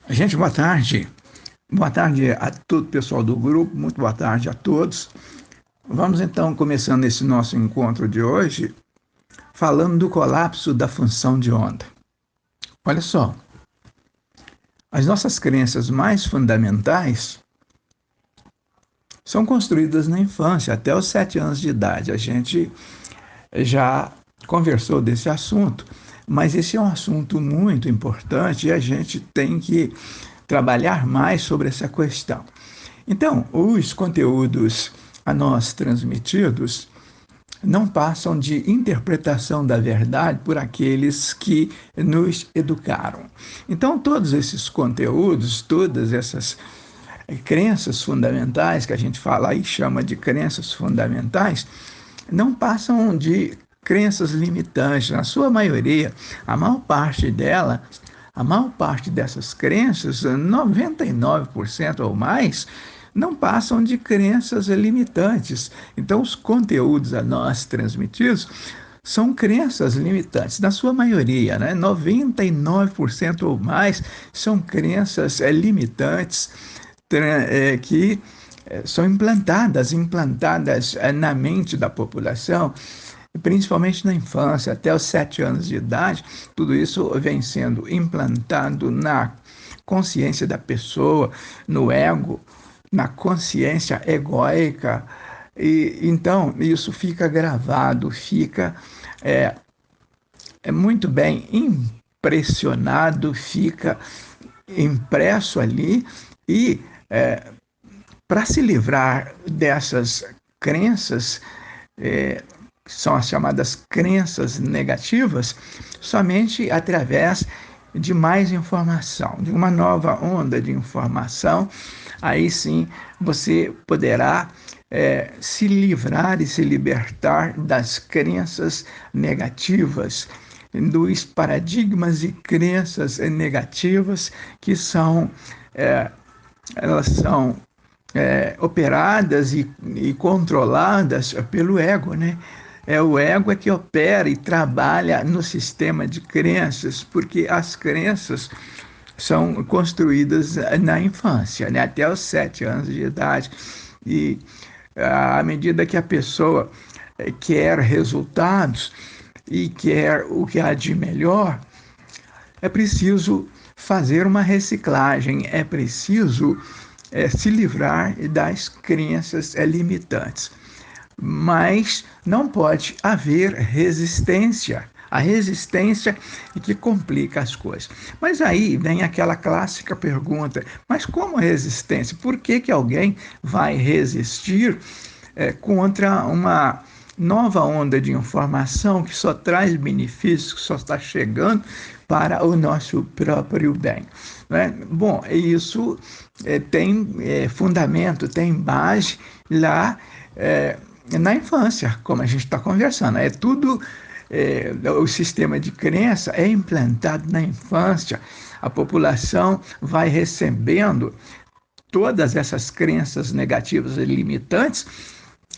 Gente, boa tarde. Boa tarde a todo o pessoal do grupo, muito boa tarde a todos. Vamos então começando esse nosso encontro de hoje falando do colapso da função de onda. Olha só, as nossas crenças mais fundamentais são construídas na infância, até os 7 anos de idade. A gente já conversou desse assunto, mas esse é um assunto muito importante e a gente tem que trabalhar mais sobre essa questão. Então, os conteúdos a nós transmitidos não passam de interpretação da verdade por aqueles que nos educaram. Então, todos esses conteúdos, todas essas crenças fundamentais, que a gente fala e chama de crenças fundamentais, não passam de crenças limitantes. Na sua maioria, a maior parte dessas crenças, 99% ou mais, não passam de crenças limitantes. Então, os conteúdos a nós transmitidos são crenças limitantes, na sua maioria, né? 99% ou mais são crenças limitantes que são implantadas na mente da população, principalmente na infância, até os 7 anos de idade. Tudo isso vem sendo implantado na consciência da pessoa, no ego, na consciência egóica, e então isso fica gravado, fica muito bem impressionado, fica impresso ali, e para se livrar dessas crenças, que são as chamadas crenças negativas, somente através de mais informação, de uma nova onda de informação. Aí sim você poderá se livrar e se libertar das crenças negativas, dos paradigmas e crenças negativas que elas são operadas e controladas pelo ego, né? O ego que opera e trabalha no sistema de crenças, porque as crenças são construídas na infância, né? Até os 7 anos de idade. E à medida que a pessoa quer resultados e quer o que há de melhor, é preciso fazer uma reciclagem, é preciso se livrar das crenças limitantes. Mas não pode haver resistência. A resistência é que complica as coisas. Mas aí vem aquela clássica pergunta: mas como resistência? Por que alguém vai resistir contra uma nova onda de informação que só traz benefícios, que só está chegando para o nosso próprio bem? Né? Bom, isso tem fundamento, tem base lá na infância, como a gente está conversando. É tudo, o sistema de crença é implantado na infância. A população vai recebendo todas essas crenças negativas e limitantes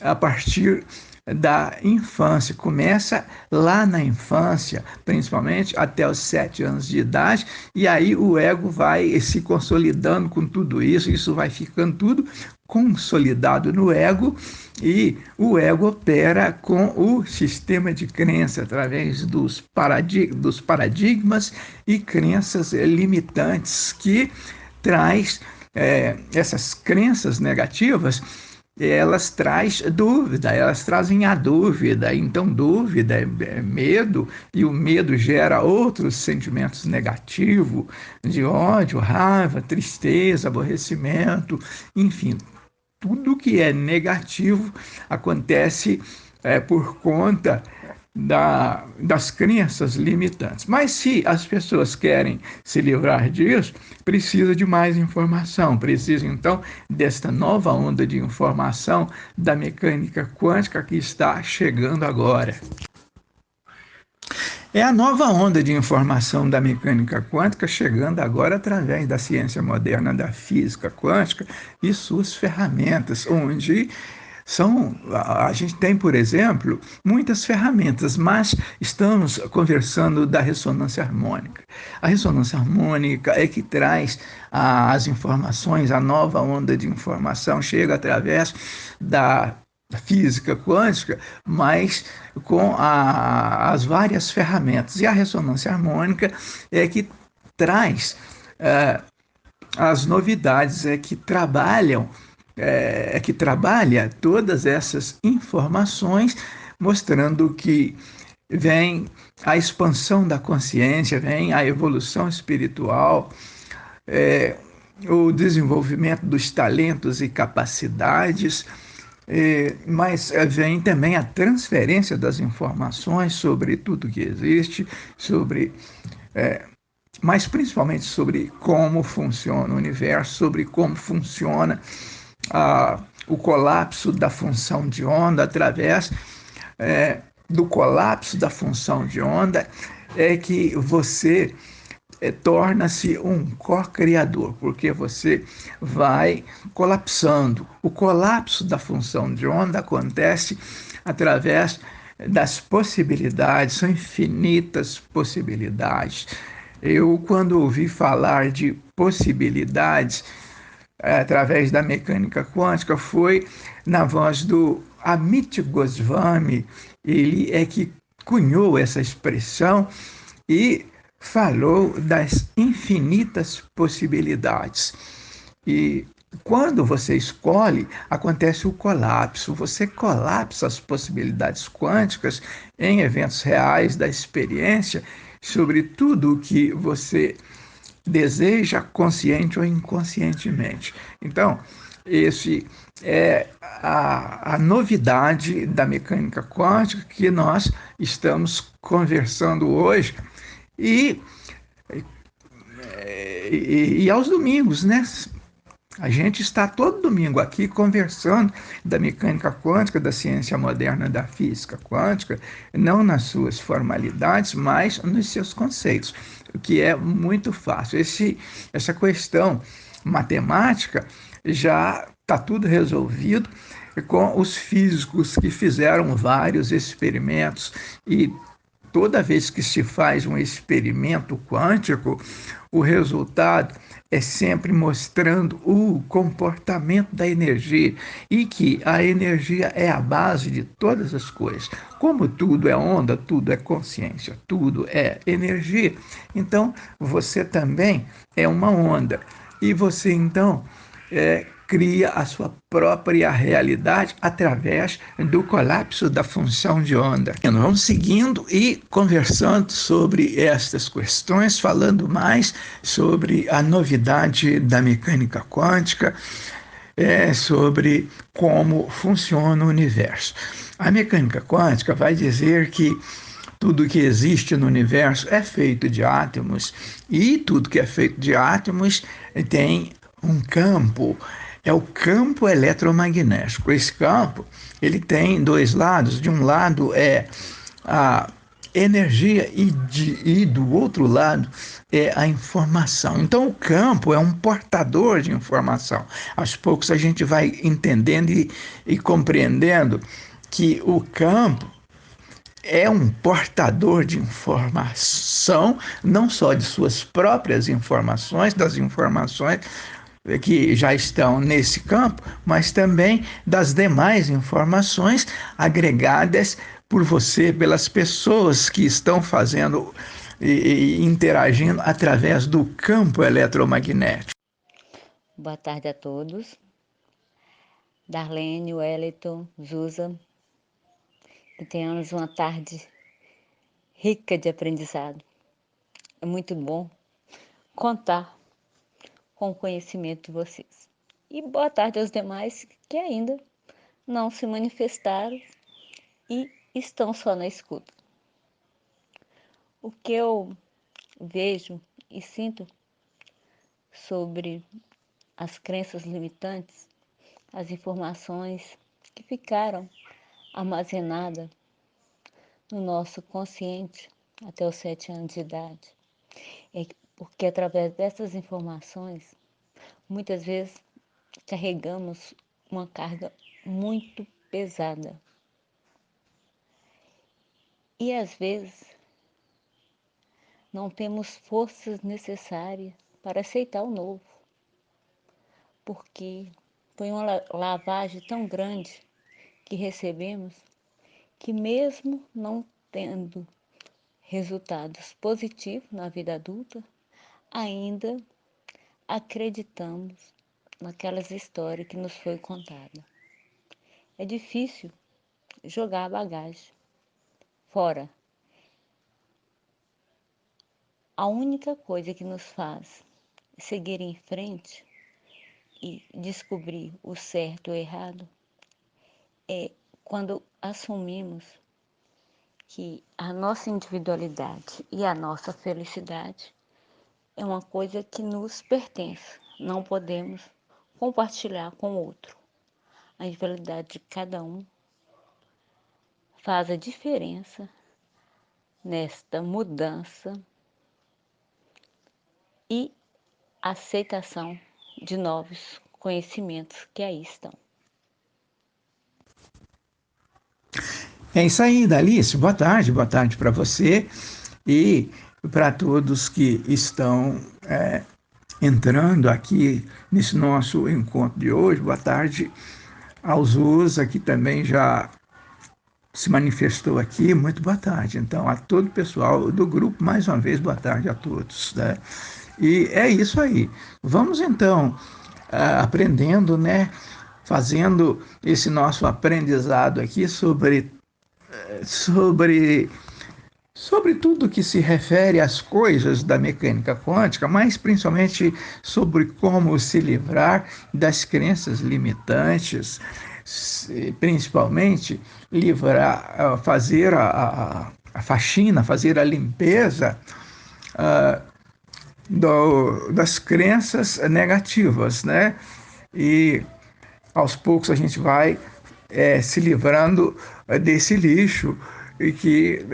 a partir da infância. Começa lá na infância, principalmente até os 7 anos de idade, e aí o ego vai se consolidando com tudo isso, isso vai ficando tudo consolidado no ego, e o ego opera com o sistema de crença através dos paradigmas e crenças limitantes que traz essas crenças negativas. Elas trazem a dúvida. Então, dúvida é medo, e o medo gera outros sentimentos negativos, de ódio, raiva, tristeza, aborrecimento, enfim. Tudo que é negativo acontece por conta das crenças limitantes. Mas se as pessoas querem se livrar disso, precisa de mais informação, precisa então desta nova onda de informação da mecânica quântica que está chegando agora. É a nova onda de informação da mecânica quântica chegando agora através da ciência moderna da física quântica e suas ferramentas, onde A gente tem, por exemplo, muitas ferramentas, mas estamos conversando da ressonância harmônica. A ressonância harmônica é que traz as informações, a nova onda de informação chega através da física quântica, mas com as várias ferramentas. E a ressonância harmônica é que traz as novidades, é que trabalha todas essas informações, mostrando que vem a expansão da consciência, vem a evolução espiritual, é, o desenvolvimento dos talentos e capacidades, mas vem também a transferência das informações sobre tudo que existe, sobre mas principalmente sobre como funciona o universo, sobre como funciona o colapso da função de onda através do colapso da função de onda é que você torna-se um co-criador, porque você vai colapsando. O colapso da função de onda acontece através das possibilidades, são infinitas possibilidades. Eu, quando ouvi falar de possibilidades através da mecânica quântica, foi na voz do Amit Goswami. Ele é que cunhou essa expressão e falou das infinitas possibilidades. E quando você escolhe, acontece o colapso. Você colapsa as possibilidades quânticas em eventos reais da experiência sobre tudo o que você deseja, consciente ou inconscientemente. Então, esse é a novidade da mecânica quântica que nós estamos conversando hoje e, e aos domingos, né? A gente está todo domingo aqui conversando da mecânica quântica, da ciência moderna da física quântica, não nas suas formalidades, mas nos seus conceitos, o que é muito fácil. Essa questão matemática já está tudo resolvido com os físicos que fizeram vários experimentos e toda vez que se faz um experimento quântico, o resultado é sempre mostrando o comportamento da energia e que a energia é a base de todas as coisas. Como tudo é onda, tudo é consciência, tudo é energia, então você também é uma onda. E você então cria a sua própria realidade através do colapso da função de onda. Vamos seguindo e conversando sobre estas questões, falando mais sobre a novidade da mecânica quântica, sobre como funciona o universo. A mecânica quântica vai dizer que tudo que existe no universo é feito de átomos e tudo que é feito de átomos tem um campo, é o campo eletromagnético. Esse campo ele tem dois lados. De um lado é a energia e do outro lado é a informação. Então o campo é um portador de informação. Aos poucos a gente vai entendendo e compreendendo que o campo é um portador de informação, não só de suas próprias informações, das informações que já estão nesse campo, mas também das demais informações agregadas por você, pelas pessoas que estão fazendo e interagindo através do campo eletromagnético. Boa tarde a todos. Darlene, Wellington, Zusa, que tenhamos uma tarde rica de aprendizado. É muito bom contar com o conhecimento de vocês. E boa tarde aos demais que ainda não se manifestaram e estão só na escuta. O que eu vejo e sinto sobre as crenças limitantes, as informações que ficaram armazenadas no nosso consciente até os 7 anos de idade. É porque através dessas informações, muitas vezes carregamos uma carga muito pesada. E às vezes não temos forças necessárias para aceitar o novo, porque foi uma lavagem tão grande que recebemos que mesmo não tendo resultados positivos na vida adulta, ainda acreditamos naquelas histórias que nos foi contada. É difícil jogar a bagagem fora. A única coisa que nos faz seguir em frente e descobrir o certo e o errado é quando assumimos que a nossa individualidade e a nossa felicidade é uma coisa que nos pertence. Não podemos compartilhar com o outro. A individualidade de cada um faz a diferença nesta mudança e aceitação de novos conhecimentos que aí estão. É isso aí, Dalice. Boa tarde para você e para todos que estão entrando aqui nesse nosso encontro de hoje. Boa tarde aos Usa, que também já se manifestou aqui. Muito boa tarde. Então, a todo o pessoal do grupo, mais uma vez, boa tarde a todos. Né? E é isso aí. Vamos então aprendendo, né? Fazendo esse nosso aprendizado aqui sobre sobre tudo que se refere às coisas da mecânica quântica, mas principalmente sobre como se livrar das crenças limitantes, principalmente livrar, fazer a faxina, fazer a limpeza das crenças negativas, né? E aos poucos a gente vai se livrando desse lixo e que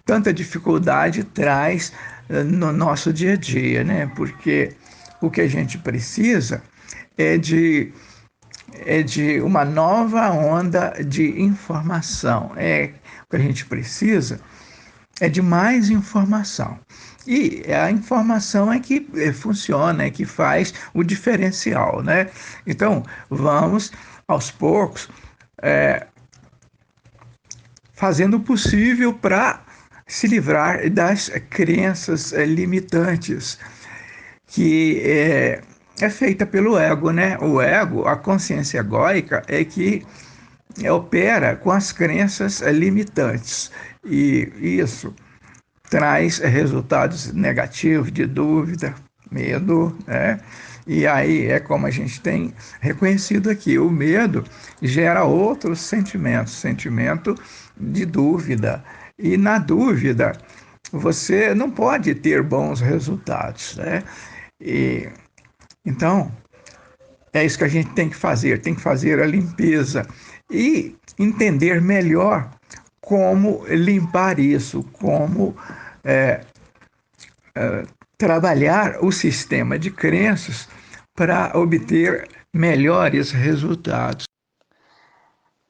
tanta dificuldade traz no nosso dia a dia, né? Porque o que a gente precisa é de, é de uma nova onda de informação. O que a gente precisa é de mais informação. E a informação é que funciona, é que faz o diferencial, né? Então, vamos aos poucos fazendo o possível para se livrar das crenças limitantes que é feita pelo ego, né? O ego, a consciência egóica, é que opera com as crenças limitantes. E isso traz resultados negativos de dúvida, medo, né? E aí é como a gente tem reconhecido aqui, o medo gera outros sentimentos, sentimento de dúvida. E na dúvida, você não pode ter bons resultados, né? E, então, é isso que a gente tem que fazer a limpeza e entender melhor como limpar isso, como trabalhar o sistema de crenças para obter melhores resultados.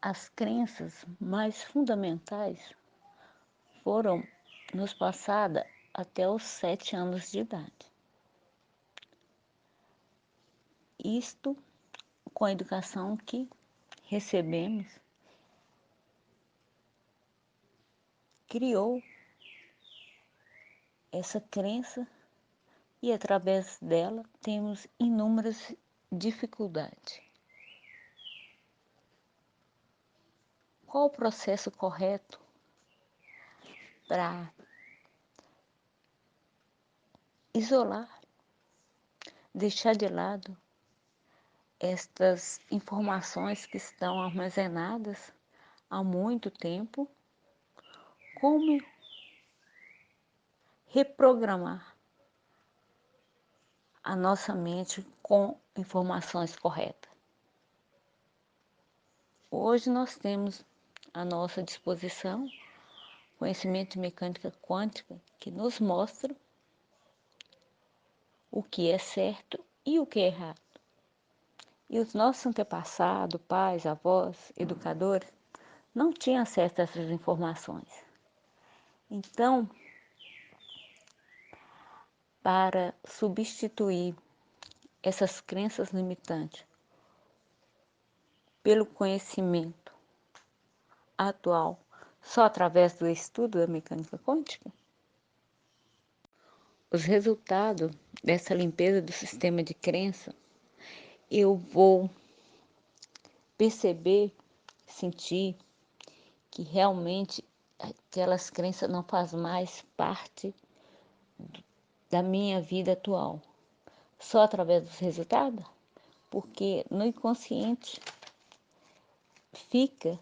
As crenças mais fundamentais foram nos passadas até os 7 anos de idade. Isto com a educação que recebemos, criou essa crença e através dela temos inúmeras dificuldades. Qual o processo correto para isolar, deixar de lado estas informações que estão armazenadas há muito tempo? Como reprogramar a nossa mente com informações corretas? Hoje nós temos à nossa disposição conhecimento de mecânica quântica que nos mostra o que é certo e o que é errado. E os nossos antepassados, pais, avós, educadores, não tinham acesso a essas informações. Então, para substituir essas crenças limitantes pelo conhecimento atual, só através do estudo da mecânica quântica, os resultados dessa limpeza do sistema de crença, eu vou perceber, sentir que realmente aquelas crenças não fazem mais parte da minha vida atual. Só através dos resultados? Porque no inconsciente fica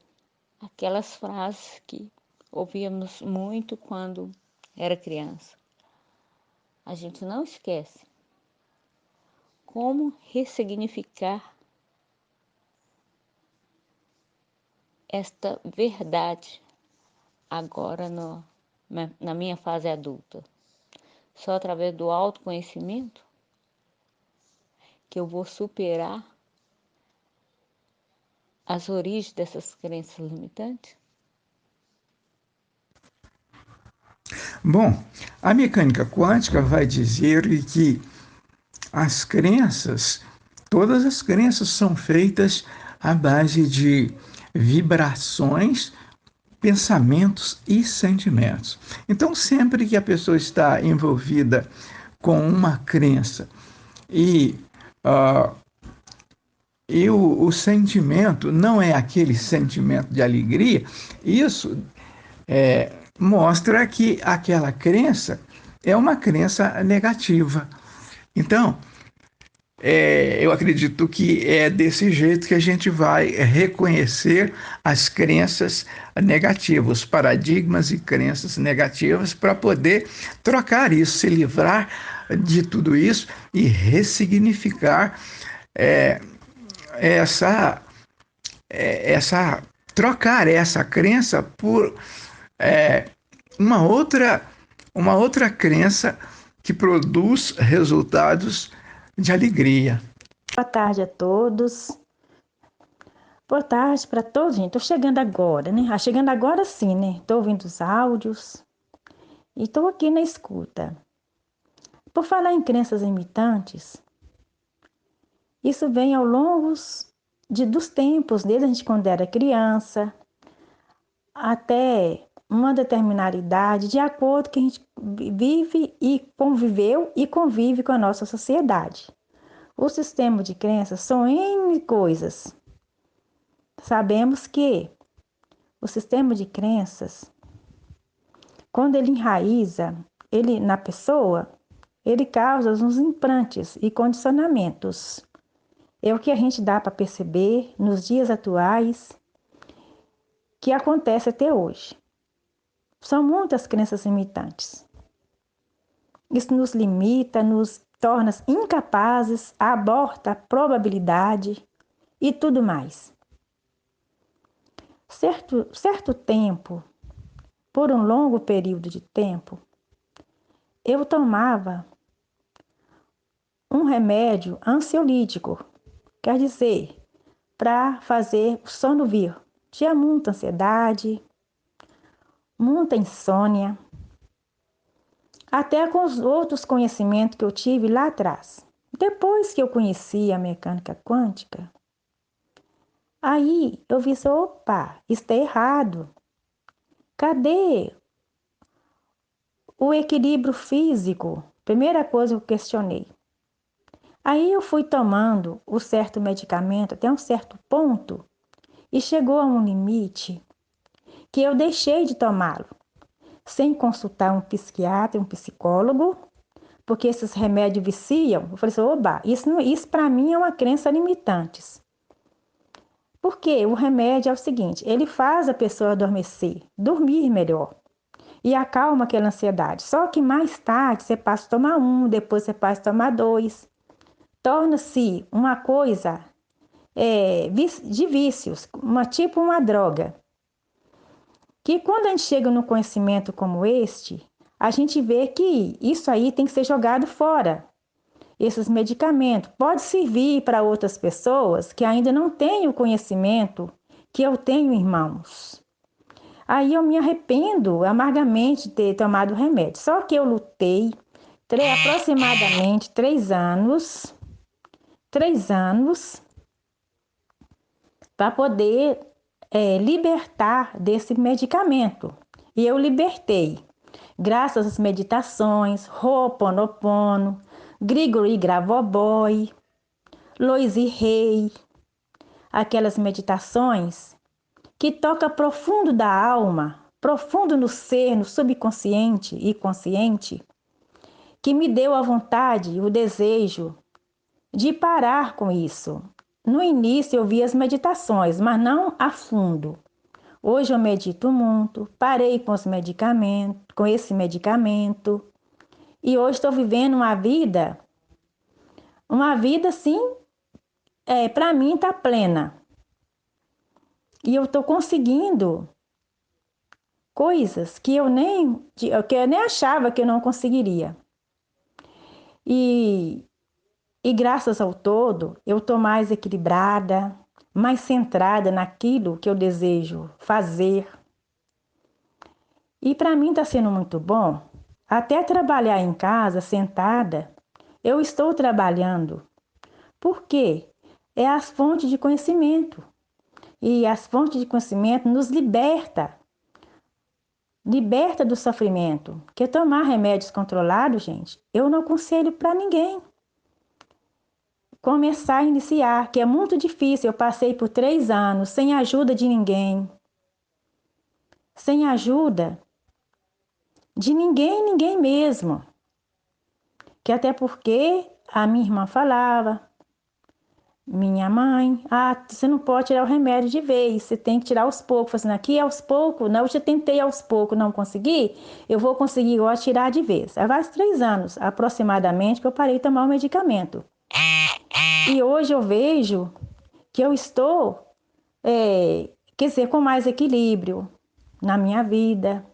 aquelas frases que ouvíamos muito quando era criança. A gente não esquece. Como ressignificar esta verdade agora na minha fase adulta? Só através do autoconhecimento que eu vou superar as origens dessas crenças limitantes? Bom, a mecânica quântica vai dizer que as crenças, todas as crenças são feitas à base de vibrações, pensamentos e sentimentos. Então, sempre que a pessoa está envolvida com uma crença e, uh, o sentimento não é aquele sentimento de alegria, isso mostra que aquela crença é uma crença negativa. Então, eu acredito que é desse jeito que a gente vai reconhecer as crenças negativas, os paradigmas e crenças negativas, para poder trocar isso, se livrar de tudo isso e ressignificar é, essa, trocar essa crença por é, uma outra, uma outra crença que produz resultados de alegria. Boa tarde a todos. Boa tarde para todos, gente. Tô chegando agora, né? Chegando agora sim, né? Tô ouvindo os áudios e tô aqui na escuta. Por falar em crenças limitantes, isso vem ao longo dos tempos, desde a gente quando era criança, até uma determinada idade, de acordo com que a gente vive e conviveu e convive com a nossa sociedade. O sistema de crenças são N coisas. Sabemos que o sistema de crenças, quando ele enraiza na pessoa, ele causa uns implantes e condicionamentos. É o que a gente dá para perceber nos dias atuais que acontece até hoje. São muitas crenças limitantes. Isso nos limita, nos torna incapazes, aborta a probabilidade e tudo mais. Certo tempo, por um longo período de tempo, eu tomava um remédio ansiolítico, quer dizer, para fazer o sono vir. Tinha muita ansiedade, muita insônia, até com os outros conhecimentos que eu tive lá atrás. Depois que eu conheci a mecânica quântica, aí eu vi assim, opa, está errado. Cadê o equilíbrio físico? Primeira coisa que eu questionei. Aí eu fui tomando o certo medicamento até um certo ponto e chegou a um limite que eu deixei de tomá-lo, sem consultar um psiquiatra, um psicólogo, porque esses remédios viciam. Eu falei assim, oba, isso para mim é uma crença limitante. Porque o remédio é o seguinte, ele faz a pessoa adormecer, dormir melhor e acalma aquela ansiedade. Só que mais tarde você passa a tomar um, depois você passa a tomar dois. Torna-se uma coisa de vícios, tipo uma droga. Que quando a gente chega num conhecimento como este, a gente vê que isso aí tem que ser jogado fora. esses medicamentos. Pode servir para outras pessoas que ainda não têm o conhecimento que eu tenho, irmãos. Aí eu me arrependo amargamente de ter tomado o remédio. Só que eu lutei aproximadamente 3 anos para poder libertar desse medicamento. E eu libertei, graças às meditações, Ho'oponopono, Grigori Gravovoy, Loisy Rei, aquelas meditações que toca profundo da alma, profundo no ser, no subconsciente e consciente, que me deu a vontade, o desejo de parar com isso. No início eu via as meditações, mas não a fundo. Hoje eu medito muito, parei com os medicamentos, com esse medicamento, e hoje estou vivendo uma vida assim, para mim está plena. E eu estou conseguindo coisas que eu nem achava que eu não conseguiria. E graças ao todo, eu estou mais equilibrada, mais centrada naquilo que eu desejo fazer. E para mim está sendo muito bom. Até trabalhar em casa, sentada, eu estou trabalhando. Por quê? É as fontes de conhecimento. E as fontes de conhecimento nos liberta do sofrimento. Porque tomar remédios controlados, gente, eu não aconselho para ninguém. Começar a iniciar, que é muito difícil. Eu passei por 3 anos sem ajuda de ninguém. Sem ajuda de ninguém mesmo. Que até porque a minha irmã falava, minha mãe, você não pode tirar o remédio de vez, você tem que tirar aos poucos. Fazendo aqui aos poucos, não, eu já tentei aos poucos, não consegui, eu vou conseguir igual tirar de vez. Há mais 3 anos aproximadamente que eu parei de tomar o medicamento. E hoje eu vejo que eu estou, com mais equilíbrio na minha vida.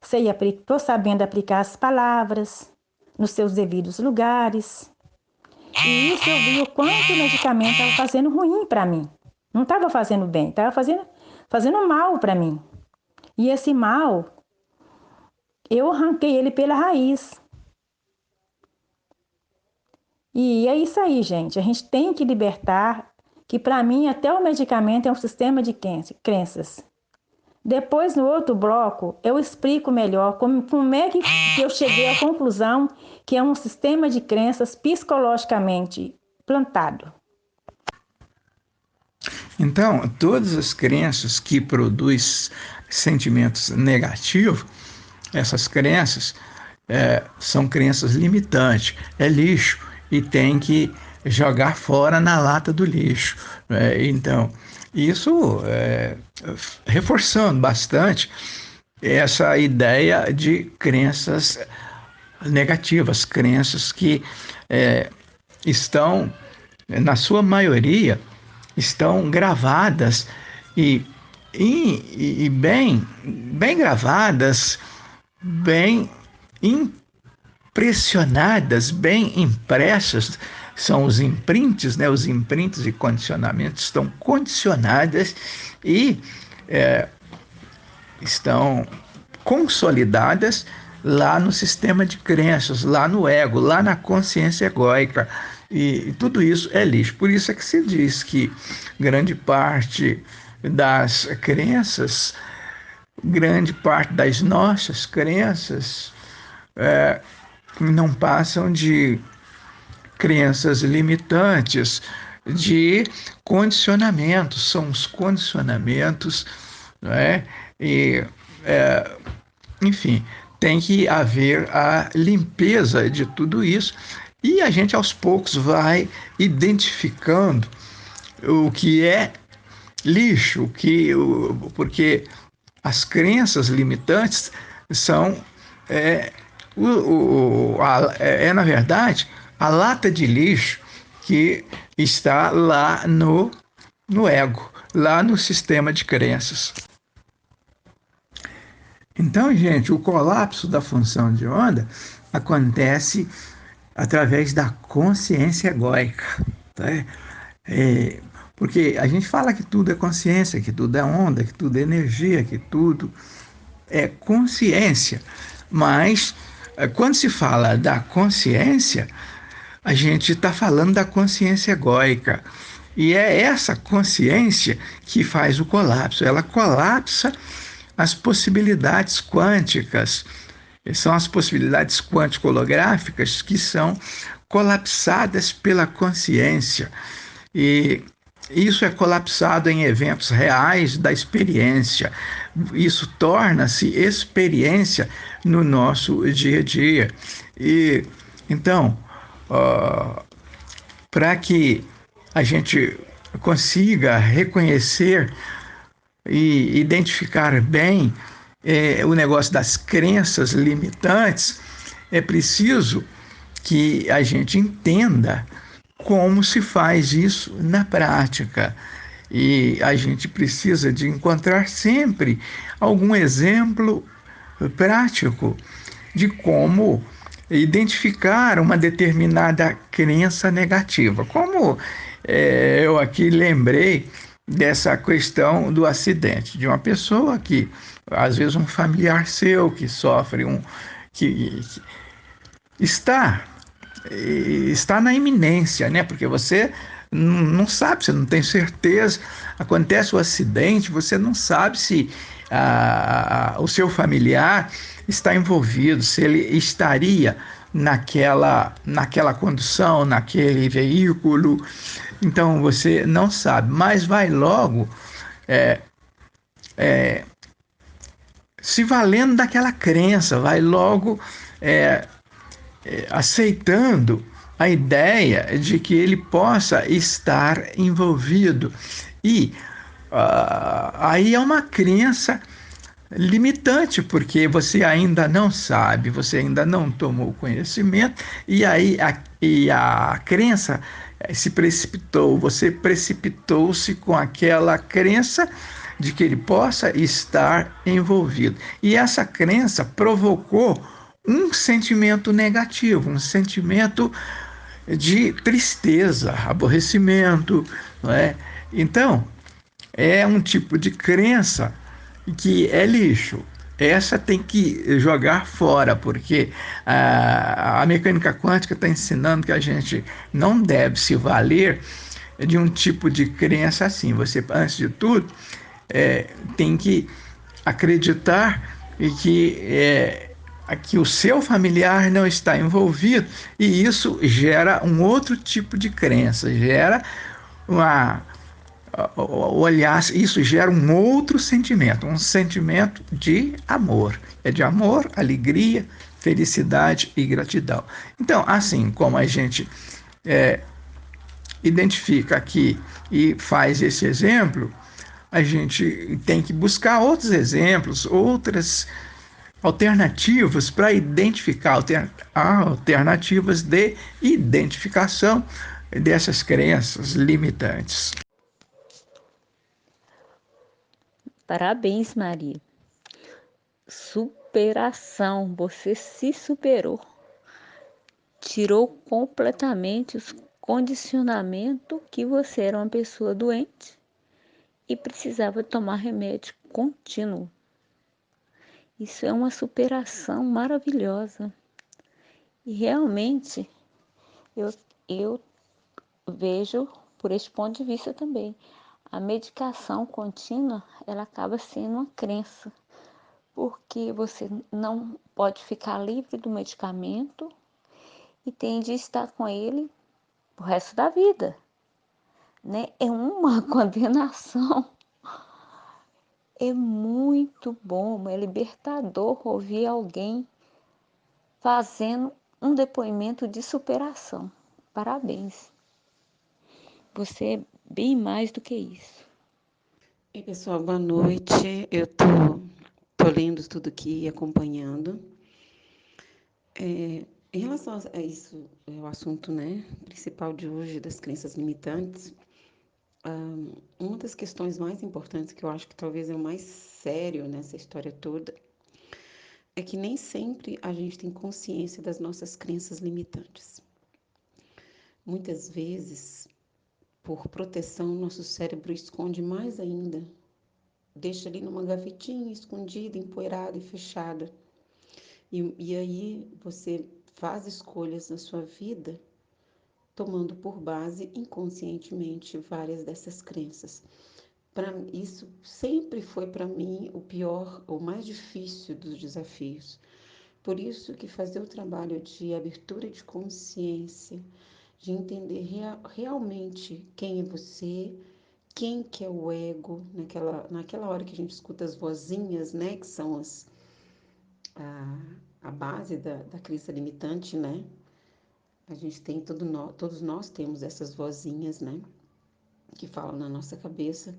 Estou sabendo aplicar as palavras nos seus devidos lugares. E isso eu vi o quanto o medicamento estava fazendo ruim para mim. Não estava fazendo bem, estava fazendo mal para mim. E esse mal, eu arranquei ele pela raiz. E é isso aí, gente. A gente tem que libertar, que para mim até o medicamento é um sistema de crenças. Depois, no outro bloco, eu explico melhor como é que eu cheguei à conclusão que é um sistema de crenças psicologicamente plantado. Então, todas as crenças que produzem sentimentos negativos, essas crenças são crenças limitantes, é lixo e tem que jogar fora na lata do lixo. Então, isso reforçando bastante essa ideia de crenças negativas, crenças que estão, na sua maioria, estão gravadas e bem gravadas, bem impressionadas, bem impressas. São os imprints, né? Os imprints e condicionamentos estão condicionadas e estão consolidadas lá no sistema de crenças, lá no ego, lá na consciência egóica. E tudo isso é lixo. Por isso é que se diz que grande parte das crenças, grande parte das nossas crenças não passam de crenças limitantes, de condicionamentos. São os condicionamentos, não é? Enfim, tem que haver a limpeza de tudo isso. E a gente, aos poucos, vai identificando o que é lixo, porque as crenças limitantes são, na verdade, a lata de lixo que está lá no ego, lá no sistema de crenças. Então, gente, o colapso da função de onda acontece através da consciência egóica. Tá? É, porque a gente fala que tudo é consciência, que tudo é onda, que tudo é energia, que tudo é consciência. Mas quando se fala da consciência, a gente está falando da consciência egóica. E é essa consciência que faz o colapso. Ela colapsa as possibilidades quânticas. São as possibilidades quântico-holográficas que são colapsadas pela consciência. E isso é colapsado em eventos reais da experiência. Isso torna-se experiência no nosso dia a dia. E então, para que a gente consiga reconhecer e identificar bem o negócio das crenças limitantes, é preciso que a gente entenda como se faz isso na prática. E a gente precisa de encontrar sempre algum exemplo prático de como identificar uma determinada crença negativa. Como eu aqui lembrei dessa questão do acidente, de uma pessoa que, às vezes, um familiar seu que sofre que está está na iminência, né? Porque você não sabe, você não tem certeza. Acontece o acidente, você não sabe se o seu familiar está envolvido, se ele estaria naquela condução, naquele veículo. Então você não sabe, mas vai logo se valendo daquela crença, vai logo aceitando a ideia de que ele possa estar envolvido. E aí é uma crença limitante, porque você ainda não sabe, você ainda não tomou conhecimento, e aí a crença se precipitou, você precipitou-se com aquela crença de que ele possa estar envolvido. E essa crença provocou um sentimento negativo, um sentimento de tristeza, aborrecimento, não é? Então, é um tipo de crença que é lixo. Essa tem que jogar fora, porque a mecânica quântica está ensinando que a gente não deve se valer de um tipo de crença assim. Você, antes de tudo, tem que acreditar que o seu familiar não está envolvido, e isso gera um outro tipo de crença, gera uma olhar, isso gera um outro sentimento, um sentimento de amor. É de amor, alegria, felicidade e gratidão. Então, assim como a gente identifica aqui e faz esse exemplo, a gente tem que buscar outros exemplos, outras alternativas para identificar alternativas de identificação dessas crenças limitantes. Parabéns, Maria. Superação, você se superou. Tirou completamente os condicionamentos que você era uma pessoa doente e precisava tomar remédio contínuo. Isso é uma superação maravilhosa. E realmente eu, eu vejo por esse ponto de vista também. A medicação contínua, ela acaba sendo uma crença, porque você não pode ficar livre do medicamento e tem de estar com ele o resto da vida, né? É uma condenação. É muito bom, é libertador ouvir alguém fazendo um depoimento de superação. Parabéns. Você é bem mais do que isso. Ei, pessoal, boa noite. Eu tô lendo tudo aqui e acompanhando. Em relação a isso, é o assunto, né, principal de hoje, das crenças limitantes, uma das questões mais importantes, que eu acho que talvez é o mais sério nessa história toda, é que nem sempre a gente tem consciência das nossas crenças limitantes. Muitas vezes, por proteção, nosso cérebro esconde mais ainda, deixa ali numa gavetinha escondida, empoeirada e fechada. E aí você faz escolhas na sua vida tomando por base inconscientemente várias dessas crenças. Isso sempre foi para mim o pior, o mais difícil dos desafios. Por isso que fazer o trabalho de abertura de consciência, de entender realmente quem é você, quem que é o ego, naquela hora que a gente escuta as vozinhas, né, que são a base da crença limitante, né? A gente tem, todos nós temos essas vozinhas, né? Que falam na nossa cabeça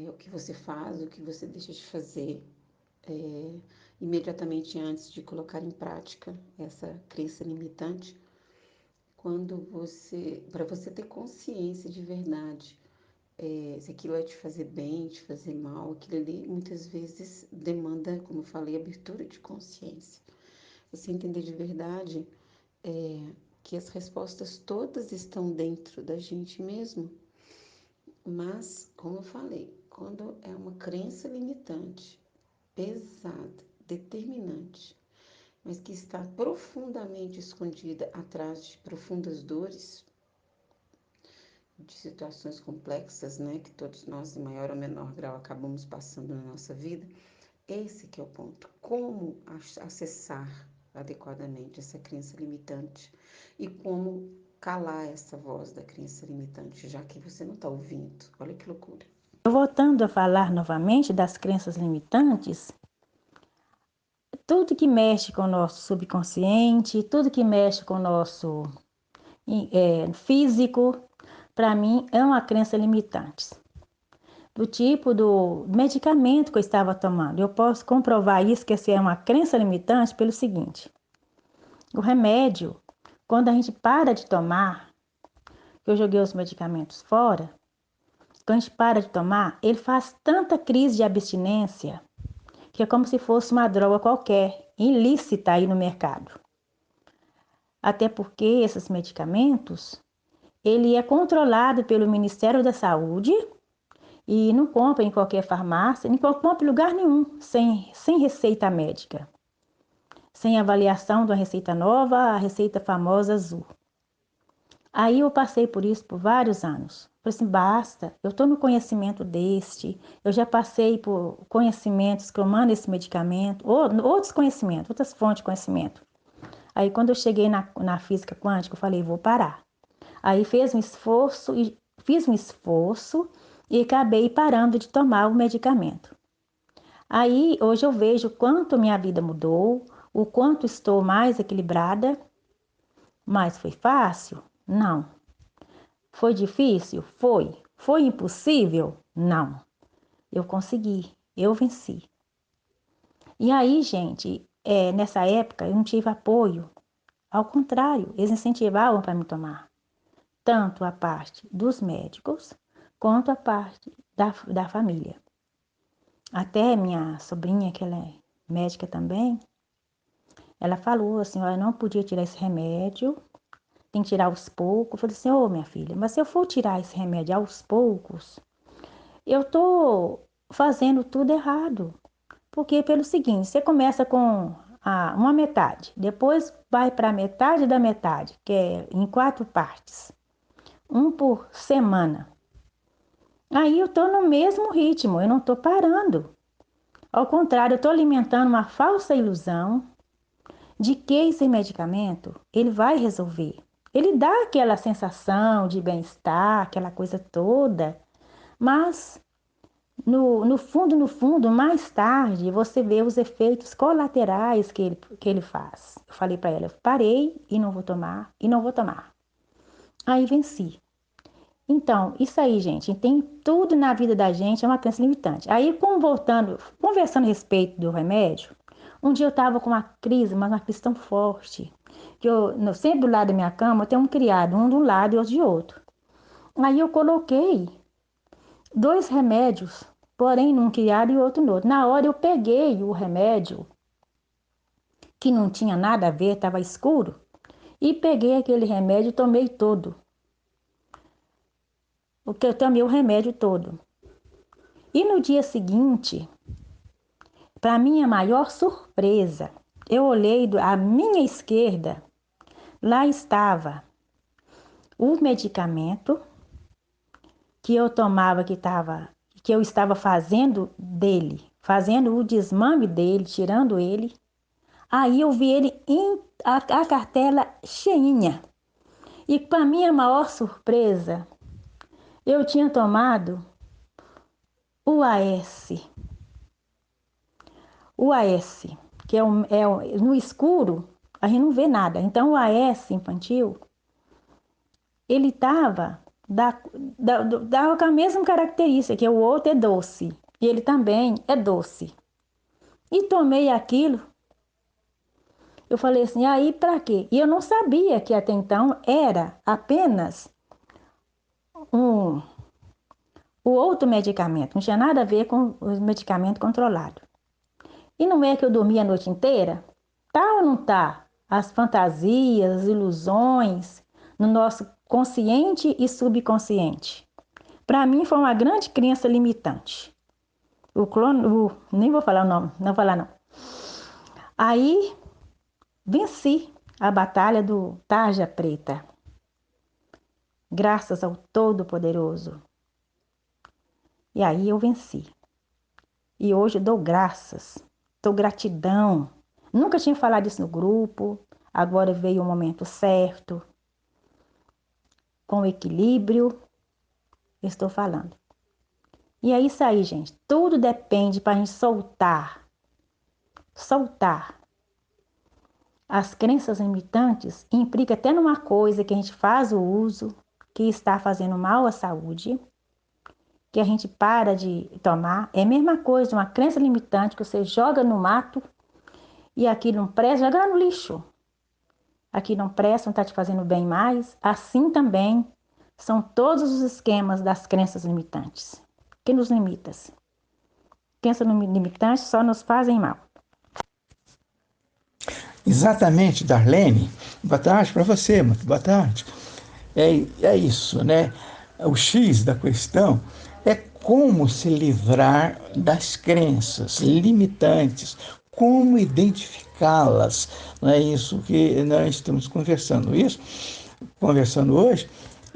o que você faz, o que você deixa de fazer imediatamente antes de colocar em prática essa crença limitante. Para você ter consciência de verdade, se aquilo é te fazer bem, te fazer mal, aquilo ali muitas vezes demanda, como eu falei, abertura de consciência. Você entender de verdade que as respostas todas estão dentro da gente mesmo. Mas, como eu falei, quando é uma crença limitante, pesada, determinante, mas que está profundamente escondida atrás de profundas dores, de situações complexas, né, que todos nós, em maior ou menor grau, acabamos passando na nossa vida, esse que é o ponto. Como acessar adequadamente essa crença limitante e como calar essa voz da crença limitante, já que você não está ouvindo. Olha que loucura. Voltando a falar novamente das crenças limitantes, tudo que mexe com o nosso subconsciente, tudo que mexe com o nosso físico, para mim é uma crença limitante. Do tipo do medicamento que eu estava tomando. Eu posso comprovar isso, que essa é uma crença limitante, pelo seguinte: o remédio, quando a gente para de tomar, eu joguei os medicamentos fora, quando a gente para de tomar, ele faz tanta crise de abstinência que é como se fosse uma droga qualquer, ilícita aí no mercado. Até porque esses medicamentos, ele é controlado pelo Ministério da Saúde e não compra em qualquer farmácia, não compra em lugar nenhum, sem receita médica, sem avaliação de uma receita nova, a receita famosa azul. Aí eu passei por isso por vários anos. Falei assim, basta, eu estou no conhecimento eu já passei por conhecimentos que eu mando esse medicamento, ou outros conhecimentos, outras fontes de conhecimento. Aí quando eu cheguei na física quântica, eu falei, vou parar. Aí fiz um esforço e acabei parando de tomar o medicamento. Aí hoje eu vejo o quanto minha vida mudou, o quanto estou mais equilibrada, mas foi fácil? Não. Foi difícil? Foi. Foi impossível? Não. Eu consegui, eu venci. E aí, gente, nessa época eu não tive apoio. Ao contrário, eles incentivavam para me tomar. Tanto a parte dos médicos, quanto a parte da família. Até minha sobrinha, que ela é médica também, ela falou assim, olha, não podia tirar esse remédio, tem que tirar aos poucos. Eu falei assim, ô minha filha, mas se eu for tirar esse remédio aos poucos, eu tô fazendo tudo errado. Porque pelo seguinte, você começa com uma metade, depois vai para a metade da metade, que é em 4 partes, um por semana. Aí eu tô no mesmo ritmo, eu não tô parando. Ao contrário, eu estou alimentando uma falsa ilusão de que esse medicamento, ele vai resolver. Ele dá aquela sensação de bem-estar, aquela coisa toda, mas no fundo, mais tarde, você vê os efeitos colaterais que ele faz. Eu falei para ela, eu parei e não vou tomar, e não vou tomar. Aí venci. Então, isso aí, gente, tem tudo na vida da gente, é uma crença limitante. Aí, conversando a respeito do remédio, um dia eu estava com uma crise, mas uma crise tão forte, que sempre do lado da minha cama, eu tenho um criado, um de um lado e outro de outro. Aí eu coloquei 2 remédios, porém num criado e outro no outro. Na hora eu peguei o remédio, que não tinha nada a ver, estava escuro, E peguei aquele remédio e tomei todo. Porque eu tomei o remédio todo. E no dia seguinte, para minha maior surpresa, eu olhei à minha esquerda, lá estava o medicamento que eu tomava, que eu estava fazendo dele, fazendo o desmame dele, tirando ele. Aí eu vi ele a cartela cheinha. E para minha maior surpresa, eu tinha tomado o AS. O AS, que no escuro, a gente não vê nada. Então o AS infantil, ele dava com a mesma característica, que o outro é doce. E ele também é doce. E tomei aquilo. Eu falei assim, aí para quê? E eu não sabia que até então era apenas o outro medicamento. Não tinha nada a ver com o medicamento controlado. E não é que eu dormia a noite inteira? Tá ou não tá? As fantasias, as ilusões no nosso consciente e subconsciente. Para mim foi uma grande crença limitante. Nem vou falar o nome, não vou falar não. Aí venci a batalha do Tarja Preta, graças ao Todo-Poderoso. E aí eu venci. E hoje eu dou graças, dou gratidão. Nunca tinha falado isso no grupo, agora veio o momento certo. Com equilíbrio, estou falando. E é isso aí, gente. Tudo depende para a gente soltar as crenças limitantes, implica até numa coisa que a gente faz o uso, que está fazendo mal à saúde, que a gente para de tomar. É a mesma coisa, uma crença limitante que você joga no mato e aquilo não presta, joga lá no lixo. Aqui não presta, não está te fazendo bem mais. Assim também são todos os esquemas das crenças limitantes. Que nos limitam. Crenças limitantes só nos fazem mal. Exatamente, Darlene. Boa tarde para você, muito boa tarde. É isso, né? O X da questão é como se livrar das crenças limitantes, como identificá-las. Não é isso que nós estamos conversando hoje,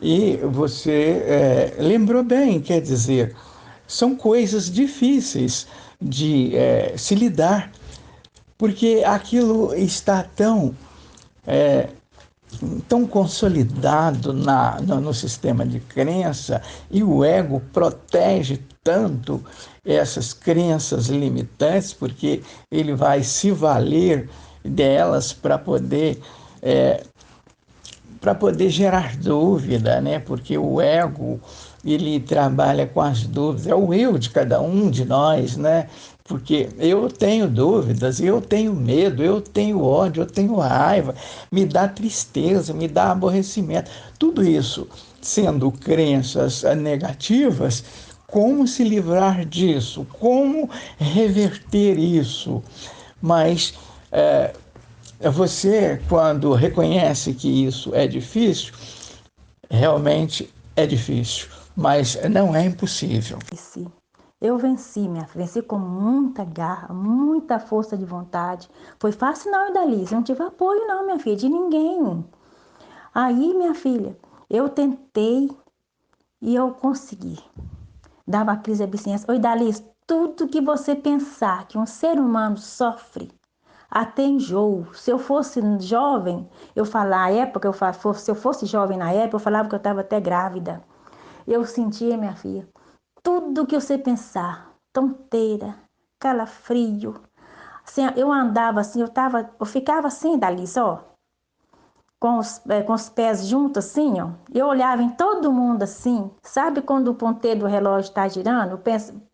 e você lembrou bem, quer dizer, são coisas difíceis de se lidar, porque aquilo está tão consolidado no sistema de crença, e o ego protege tanto essas crenças limitantes, porque ele vai se valer delas para poder gerar dúvida, né? Porque o ego, ele trabalha com as dúvidas, é o eu de cada um de nós, né? Porque eu tenho dúvidas, eu tenho medo, eu tenho ódio, eu tenho raiva, me dá tristeza, me dá aborrecimento. Tudo isso sendo crenças negativas, como se livrar disso? Como reverter isso? Mas você, quando reconhece que isso é difícil, realmente é difícil, mas não é impossível. Eu venci, minha filha, venci com muita garra, muita força de vontade. Foi fácil não, Idalice, não tive apoio não, minha filha, de ninguém. Aí, minha filha, eu tentei e eu consegui. Dava crise de abstinência. Oi, Idalice, tudo que você pensar que um ser humano sofre, até enjoo. Se eu fosse jovem, se eu fosse jovem na época, eu falava que eu estava até grávida. Eu sentia, minha filha, tudo que você pensar, tonteira, calafrio. Assim, eu andava assim, eu ficava assim, Dalice, ó, com os pés juntos assim, ó. Eu olhava em todo mundo assim. Sabe quando o ponteiro do relógio está girando?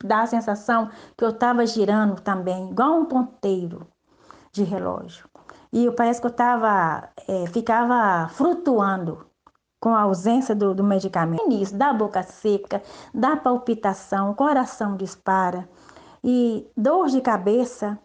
Dá a sensação que eu estava girando também, igual um ponteiro de relógio. E parece que eu ficava flutuando com a ausência do medicamento. Início, da boca seca, da palpitação, coração dispara, e dor de cabeça,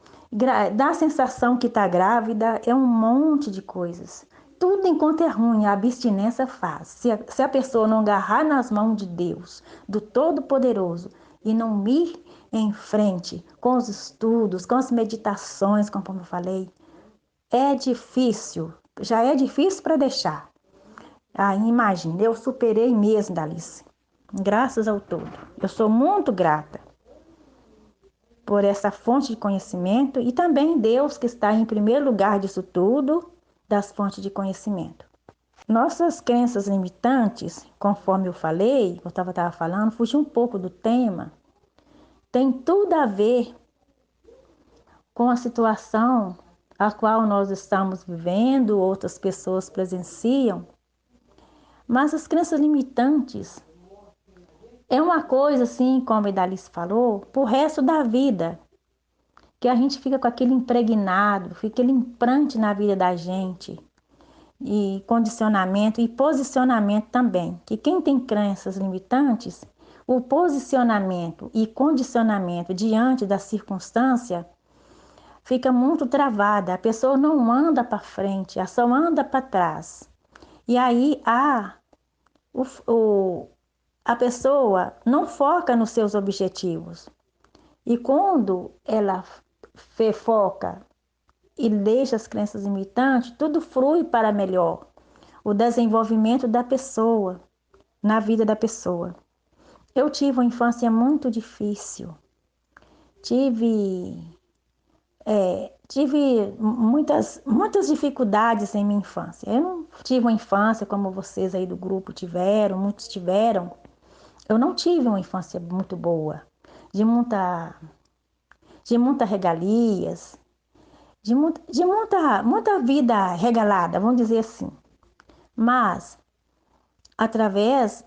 dá a sensação que está grávida, é um monte de coisas. tudo enquanto é ruim, a abstinência faz. Se a pessoa não agarrar nas mãos de Deus, do Todo-Poderoso, e não ir em frente com os estudos, com as meditações, como eu falei, é difícil, já é difícil para deixar. Imagine, eu superei mesmo, Dalice, graças ao todo. Eu sou muito grata por essa fonte de conhecimento e também Deus que está em primeiro lugar disso tudo, das fontes de conhecimento. Nossas crenças limitantes, conforme eu falei, eu estava falando, fugi um pouco do tema, tem tudo a ver com a situação a qual nós estamos vivendo, outras pessoas presenciam, mas as crenças limitantes é uma coisa assim, como a Idalice falou, pro resto da vida, que a gente fica com aquele impregnado, fica aquele implante na vida da gente, e condicionamento e posicionamento também, que quem tem crenças limitantes, o posicionamento e condicionamento diante da circunstância fica muito travada, a pessoa não anda para frente, ela só anda para trás. E aí a pessoa não foca nos seus objetivos. E quando ela foca e deixa as crenças limitantes, tudo flui para melhor. O desenvolvimento da pessoa, na vida da pessoa. Eu tive uma infância muito difícil. Tive muitas dificuldades em minha infância. Eu não tive uma infância como vocês aí do grupo tiveram, muitos tiveram. Eu não tive uma infância muito boa, de muita regalias, de muita vida regalada, vamos dizer assim. Mas, através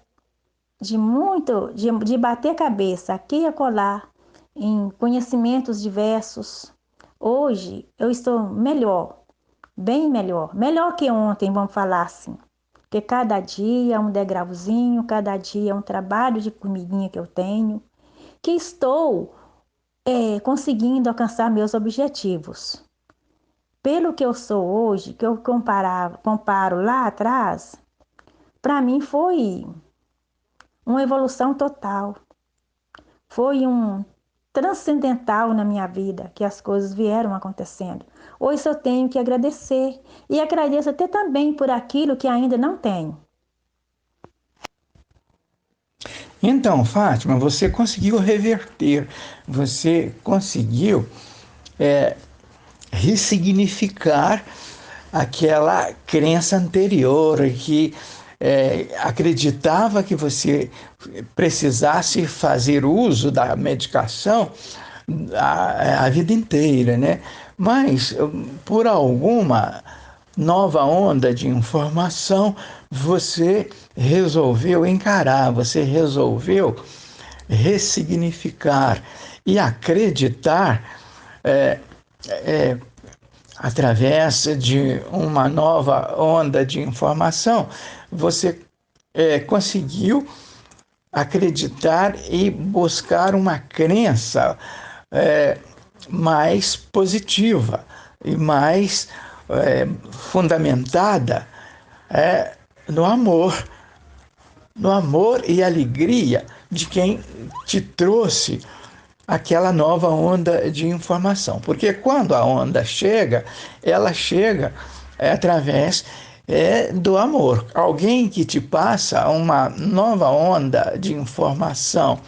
de bater cabeça aqui e acolá, em conhecimentos diversos, hoje eu estou melhor, bem melhor, melhor que ontem, vamos falar assim. Porque cada dia é um degrauzinho, cada dia é um trabalho de formiguinha que eu tenho, que estou conseguindo alcançar meus objetivos. Pelo que eu sou hoje, que eu comparo lá atrás, para mim foi uma evolução total. Foi um transcendental na minha vida, que as coisas vieram acontecendo. Hoje eu tenho que agradecer, e agradeço até também por aquilo que ainda não tenho. Então, Fátima, você conseguiu reverter, você conseguiu ressignificar aquela crença anterior que acreditava que você precisasse fazer uso da medicação a vida inteira, né? Mas, por alguma nova onda de informação, você resolveu encarar, você resolveu ressignificar e acreditar através de uma nova onda de informação, você conseguiu acreditar e buscar uma crença mais positiva e mais fundamentada no amor e alegria de quem te trouxe aquela nova onda de informação. Porque quando a onda chega, ela chega através do amor. Alguém que te passa uma nova onda de informação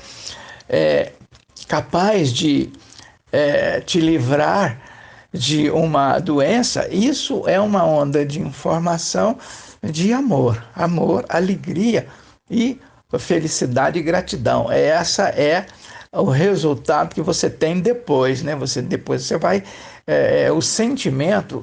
capaz de te livrar de uma doença, isso é uma onda de informação de amor, alegria e felicidade e gratidão. Essa é o resultado que você tem depois, né? Depois você vai... o sentimento...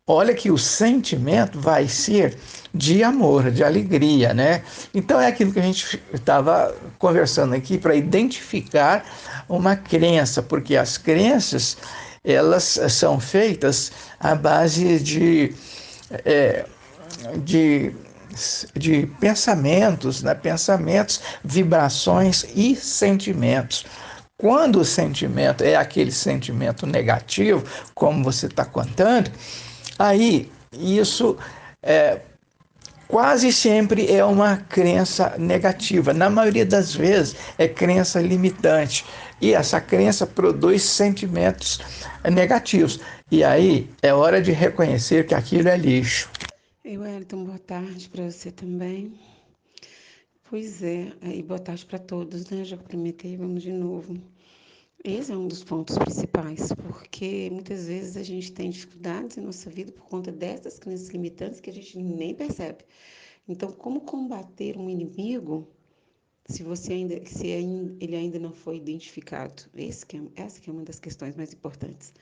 Olha que o sentimento vai ser de amor, de alegria, né? Então é aquilo que a gente estava conversando aqui para identificar uma crença, porque as crenças, elas são feitas à base de pensamentos, né? Pensamentos, vibrações e sentimentos. Quando o sentimento é aquele sentimento negativo, como você está contando, aí isso quase sempre é uma crença negativa. Na maioria das vezes é crença limitante. E essa crença produz sentimentos negativos. E aí é hora de reconhecer que aquilo é lixo. Ei, Wellington, boa tarde para você também. Pois é, e boa tarde para todos, né? Já cumprimentei, vamos de novo. Esse é um dos pontos principais, porque muitas vezes a gente tem dificuldades em nossa vida por conta dessas crenças limitantes que a gente nem percebe. Então, como combater um inimigo se ele ainda não foi identificado? Essa que é uma das questões mais importantes.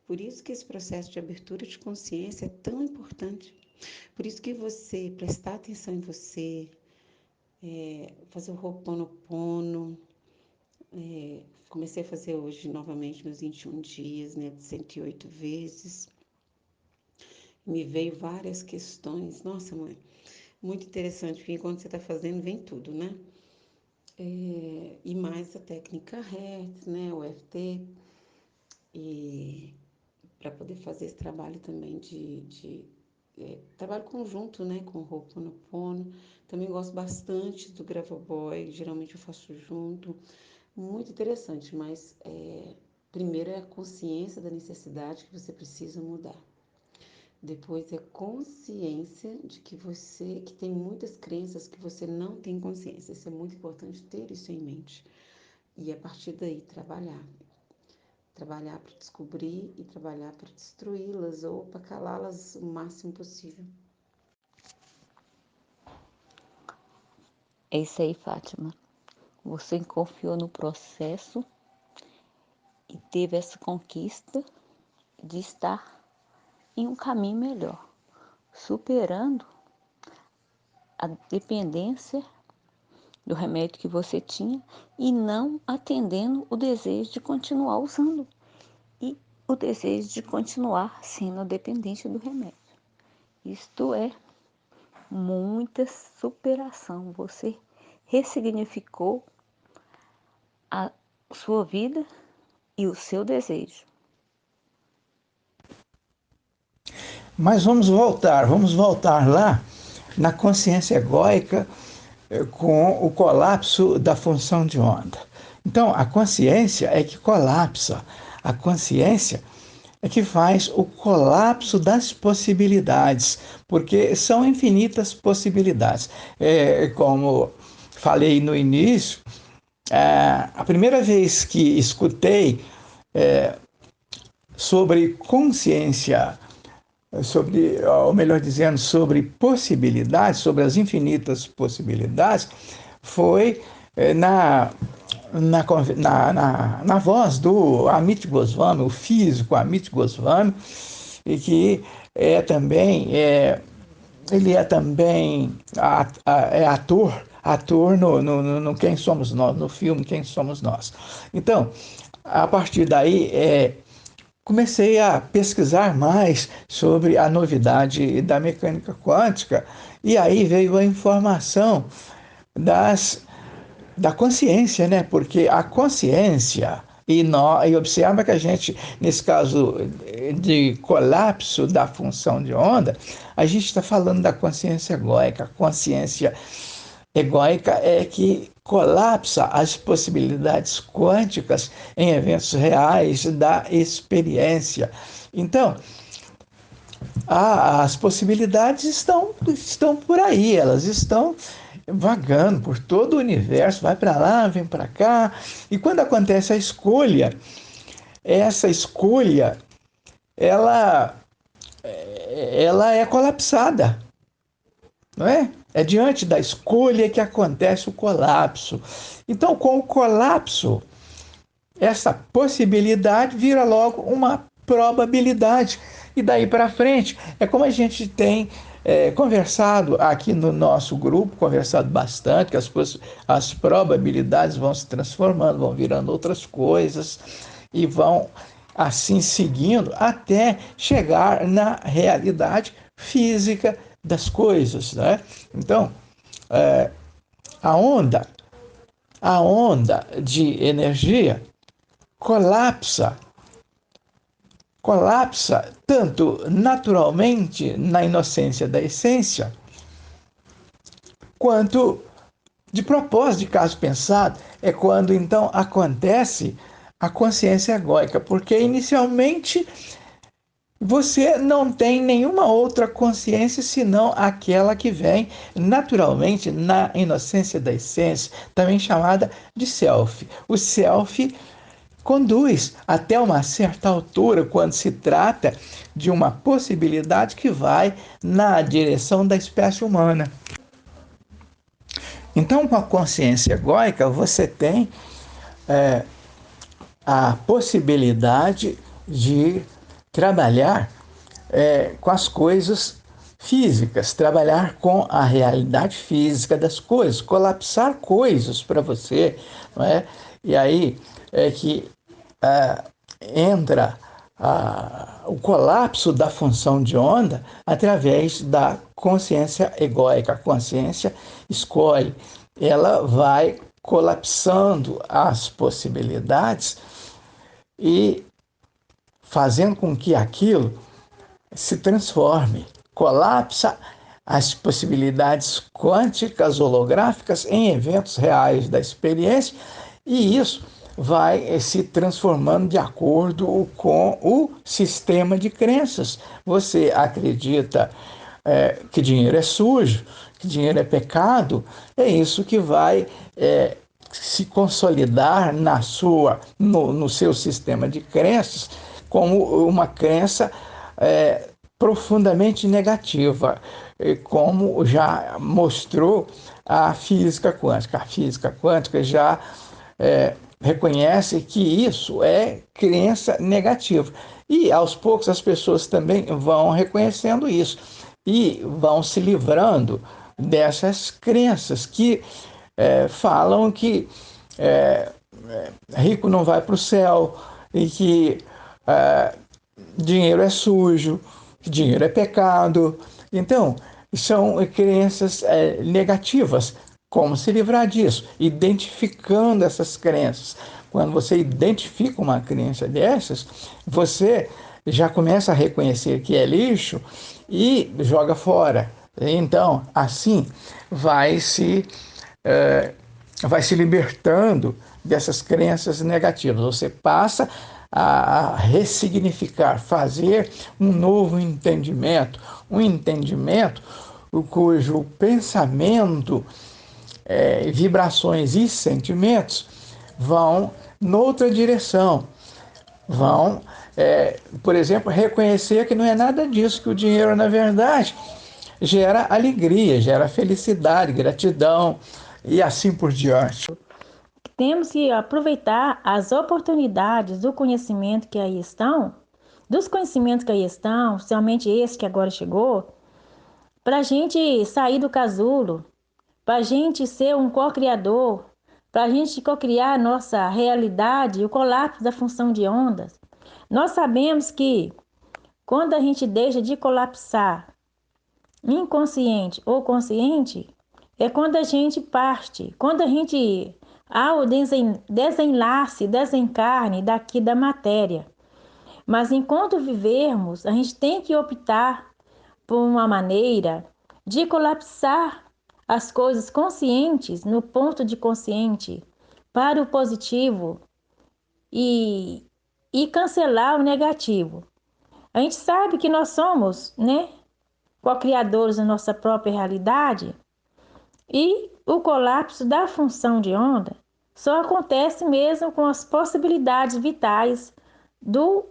Por isso que esse processo de abertura de consciência é tão importante. Por isso que você prestar atenção em você, fazer o Ho'oponopono. Comecei a fazer hoje novamente meus 21 dias, né, de 108 vezes. Me veio várias questões. Nossa, mãe, muito interessante, porque enquanto você está fazendo, vem tudo, né? E mais a técnica Hertz, né, o FT, e para poder fazer esse trabalho também trabalho conjunto, né, com o Ho'oponopono. Também gosto bastante do Gravoboy, geralmente eu faço junto. Muito interessante, mas primeiro é a consciência da necessidade que você precisa mudar. Depois é consciência de que tem muitas crenças que você não tem consciência. Isso é muito importante ter isso em mente. E a partir daí trabalhar. Trabalhar para descobrir e trabalhar para destruí-las ou para calá-las o máximo possível. É isso aí, Fátima. Você confiou no processo e teve essa conquista de estar em um caminho melhor, superando a dependência do remédio que você tinha e não atendendo o desejo de continuar usando e o desejo de continuar sendo dependente do remédio. Isto é muita superação. Você ressignificou a sua vida e o seu desejo. Mas vamos voltar lá na consciência egóica com o colapso da função de onda. Então, a consciência é que colapsa, a consciência é que faz o colapso das possibilidades, porque são infinitas possibilidades. Como falei no início, a primeira vez que escutei sobre consciência, ou melhor dizendo, sobre possibilidades, sobre as infinitas possibilidades, foi na voz do Amit Goswami, o físico Amit Goswami, e que ele é também ator no Quem Somos Nós, no filme Quem Somos Nós. Então, a partir daí, comecei a pesquisar mais sobre a novidade da mecânica quântica, e aí veio a informação da consciência, né? Porque a consciência, e observa que a gente, nesse caso de colapso da função de onda, a gente está falando da consciência egóica. A consciência egóica é que colapsa as possibilidades quânticas em eventos reais da experiência. Então, as possibilidades estão por aí, elas estão vagando por todo o universo, vai para lá, vem para cá. E quando acontece a escolha, essa escolha, ela, ela é colapsada, não é? É diante da escolha que acontece o colapso. Então, com o colapso, essa possibilidade vira logo uma probabilidade. E daí para frente, é como a gente tem conversado aqui no nosso grupo, conversado bastante, que as probabilidades vão se transformando, vão virando outras coisas e vão assim seguindo até chegar na realidade física das coisas, né? Então, a onda, a onda de energia colapsa colapsa tanto naturalmente na inocência da essência, quanto de propósito, de caso pensado, é quando então acontece a consciência egóica, porque inicialmente você não tem nenhuma outra consciência senão aquela que vem naturalmente na inocência da essência, também chamada de self. O self conduz até uma certa altura quando se trata de uma possibilidade que vai na direção da espécie humana. Então, com a consciência egóica, você tem a possibilidade de trabalhar com as coisas físicas, trabalhar com a realidade física das coisas, colapsar coisas para você, não é? E aí é que entra o colapso da função de onda através da consciência egóica. A consciência escolhe, ela vai colapsando as possibilidades e fazendo com que aquilo se transforme, colapsa as possibilidades quânticas holográficas em eventos reais da experiência, e isso vai se transformando de acordo com o sistema de crenças. Você acredita que dinheiro é sujo, que dinheiro é pecado, é isso que vai se consolidar no seu sistema de crenças como uma crença profundamente negativa, como já mostrou a física quântica. A física quântica já reconhece que isso é crença negativa. E aos poucos as pessoas também vão reconhecendo isso e vão se livrando dessas crenças que falam que rico não vai para o céu e que dinheiro é sujo, que dinheiro é pecado. Então, são crenças negativas. Como se livrar disso? Identificando essas crenças. Quando você identifica uma crença dessas, você já começa a reconhecer que é lixo e joga fora. Então, assim, vai se libertando dessas crenças negativas. Você passa a ressignificar, fazer um novo entendimento, um entendimento cujo pensamento, vibrações e sentimentos vão noutra direção, vão, por exemplo, reconhecer que não é nada disso, que o dinheiro, na verdade, gera alegria, gera felicidade, gratidão e assim por diante. Temos que aproveitar as oportunidades do conhecimento que aí estão, dos conhecimentos que aí estão, somente esse que agora chegou, para a gente sair do casulo, para a gente ser um co-criador, para a gente co-criar a nossa realidade, o colapso da função de ondas. Nós sabemos que quando a gente deixa de colapsar, inconsciente ou consciente, é quando a gente parte, quando a gente há o desenlace, desencarne daqui da matéria. Mas enquanto vivermos, a gente tem que optar por uma maneira de colapsar as coisas conscientes no ponto de consciente para o positivo e, e cancelar o negativo. A gente sabe que nós somos, né, co-criadores da nossa própria realidade e o colapso da função de onda só acontece mesmo com as possibilidades vitais do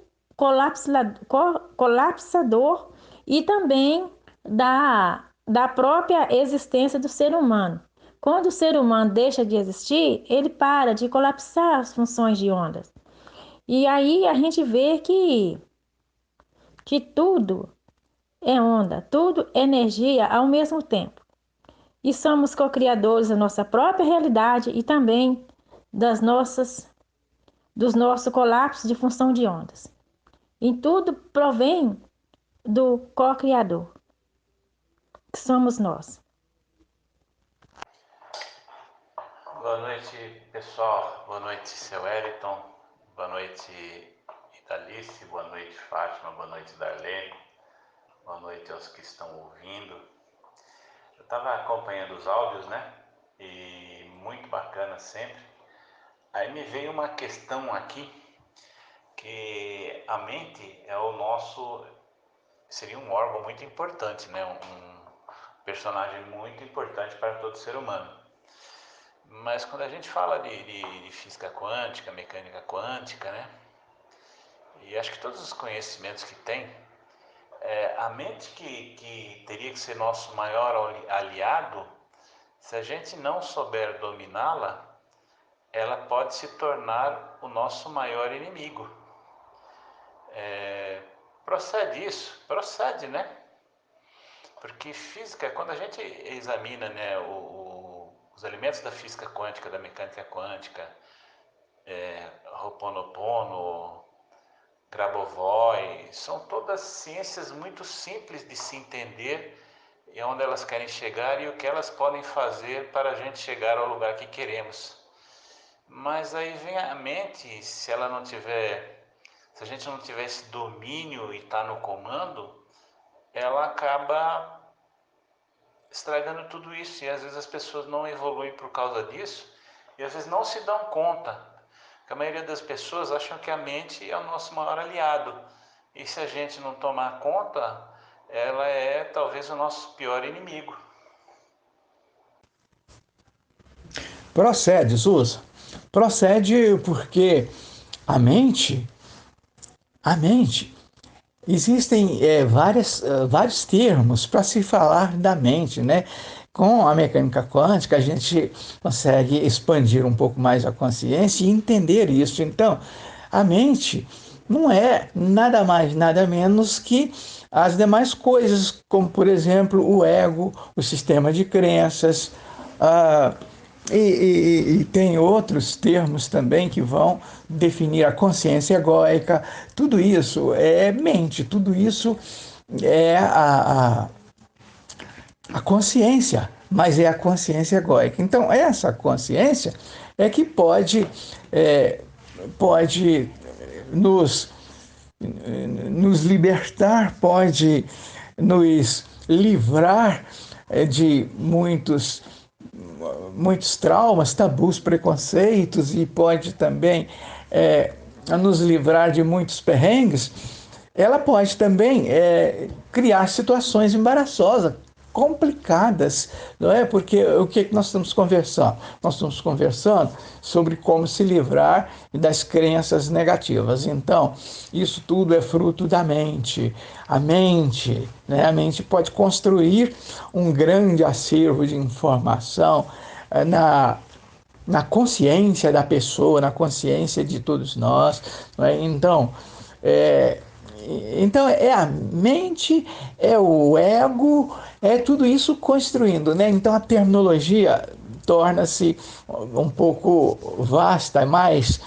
colapsador e também da própria existência do ser humano. Quando o ser humano deixa de existir, ele para de colapsar as funções de ondas. E aí a gente vê que tudo é onda, tudo é energia ao mesmo tempo. E somos co-criadores da nossa própria realidade e também dos nossos colapsos de função de ondas. E tudo provém do co-criador, que somos nós. Boa noite, pessoal. Boa noite, seu Wellington. Boa noite, Alice, boa noite Fátima, boa noite Darlene, boa noite aos que estão ouvindo. Eu estava acompanhando os áudios, né? E muito bacana sempre. Aí me veio uma questão aqui, que a mente é o nosso, seria um órgão muito importante, né? Um personagem muito importante para todo ser humano. Mas quando a gente fala de física quântica, mecânica quântica, né? E acho que todos os conhecimentos que tem, a mente que teria que ser nosso maior aliado, se a gente não souber dominá-la, ela pode se tornar o nosso maior inimigo. Procede isso? Procede, né? Porque física, quando a gente examina, né, os elementos da física quântica, da mecânica quântica, Ho'oponopono, Grabovoi, são todas ciências muito simples de se entender e onde elas querem chegar e o que elas podem fazer para a gente chegar ao lugar que queremos. Mas aí vem a mente, se a gente não tiver esse domínio e está no comando, ela acaba estragando tudo isso, e às vezes as pessoas não evoluem por causa disso, e às vezes não se dão conta, que a maioria das pessoas acham que a mente é o nosso maior aliado, e se a gente não tomar conta, ela é talvez o nosso pior inimigo. Procede, Susa. Procede porque a mente, a mente, existem vários termos para se falar da mente, né? Com a mecânica quântica, a gente consegue expandir um pouco mais a consciência e entender isso. Então, a mente não é nada mais, nada menos que as demais coisas, como, por exemplo, o ego, o sistema de crenças, a e tem outros termos também que vão definir a consciência egóica. Tudo isso é mente, tudo isso é a consciência, mas é a consciência egóica. Então, essa consciência é que pode nos, nos libertar, pode nos livrar de muitos traumas, tabus, preconceitos e pode também nos livrar de muitos perrengues. Ela pode também criar situações embaraçosas, complicadas, não é? Porque o que nós estamos conversando? Nós estamos conversando sobre como se livrar das crenças negativas. Então, isso tudo é fruto da mente. A mente, né? A mente pode construir um grande acervo de informação na consciência da pessoa, na consciência de todos nós. Não é? Então é a mente, é o ego, é tudo isso construindo, né? Então a terminologia torna-se um pouco vasta, mas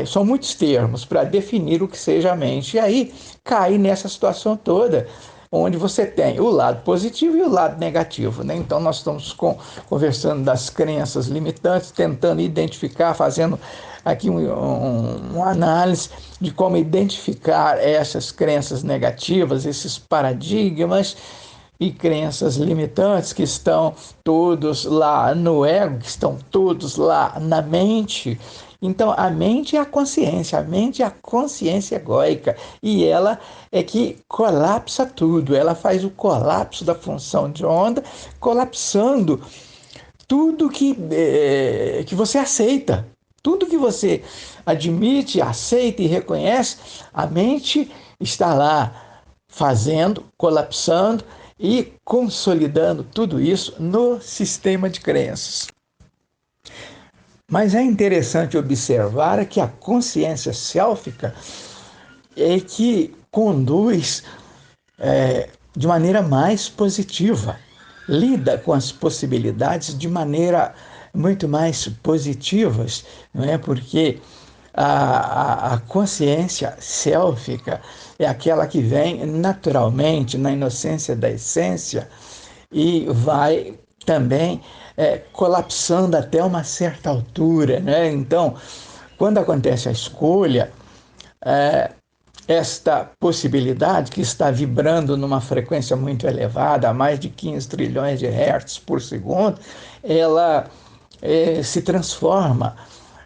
são muitos termos para definir o que seja a mente. E aí cai nessa situação toda, onde você tem o lado positivo e o lado negativo, né? Então nós estamos conversando das crenças limitantes, tentando identificar, fazendo aqui uma análise de como identificar essas crenças negativas, esses paradigmas e crenças limitantes que estão todos lá no ego, que estão todos lá na mente. Então, a mente é a mente é a consciência egóica, e ela é que colapsa tudo, ela faz o colapso da função de onda, colapsando tudo que você aceita, tudo que você admite, aceita e reconhece, a mente está lá fazendo, colapsando e consolidando tudo isso no sistema de crenças. Mas é interessante observar que a consciência sélfica é que conduz de maneira mais positiva, lida com as possibilidades de maneira muito mais positivas, não é? Porque a consciência sélfica é aquela que vem naturalmente na inocência da essência e vai também colapsando até uma certa altura, né? Então, quando acontece a escolha, esta possibilidade, que está vibrando numa frequência muito elevada, a mais de 15 trilhões de hertz por segundo, ela se transforma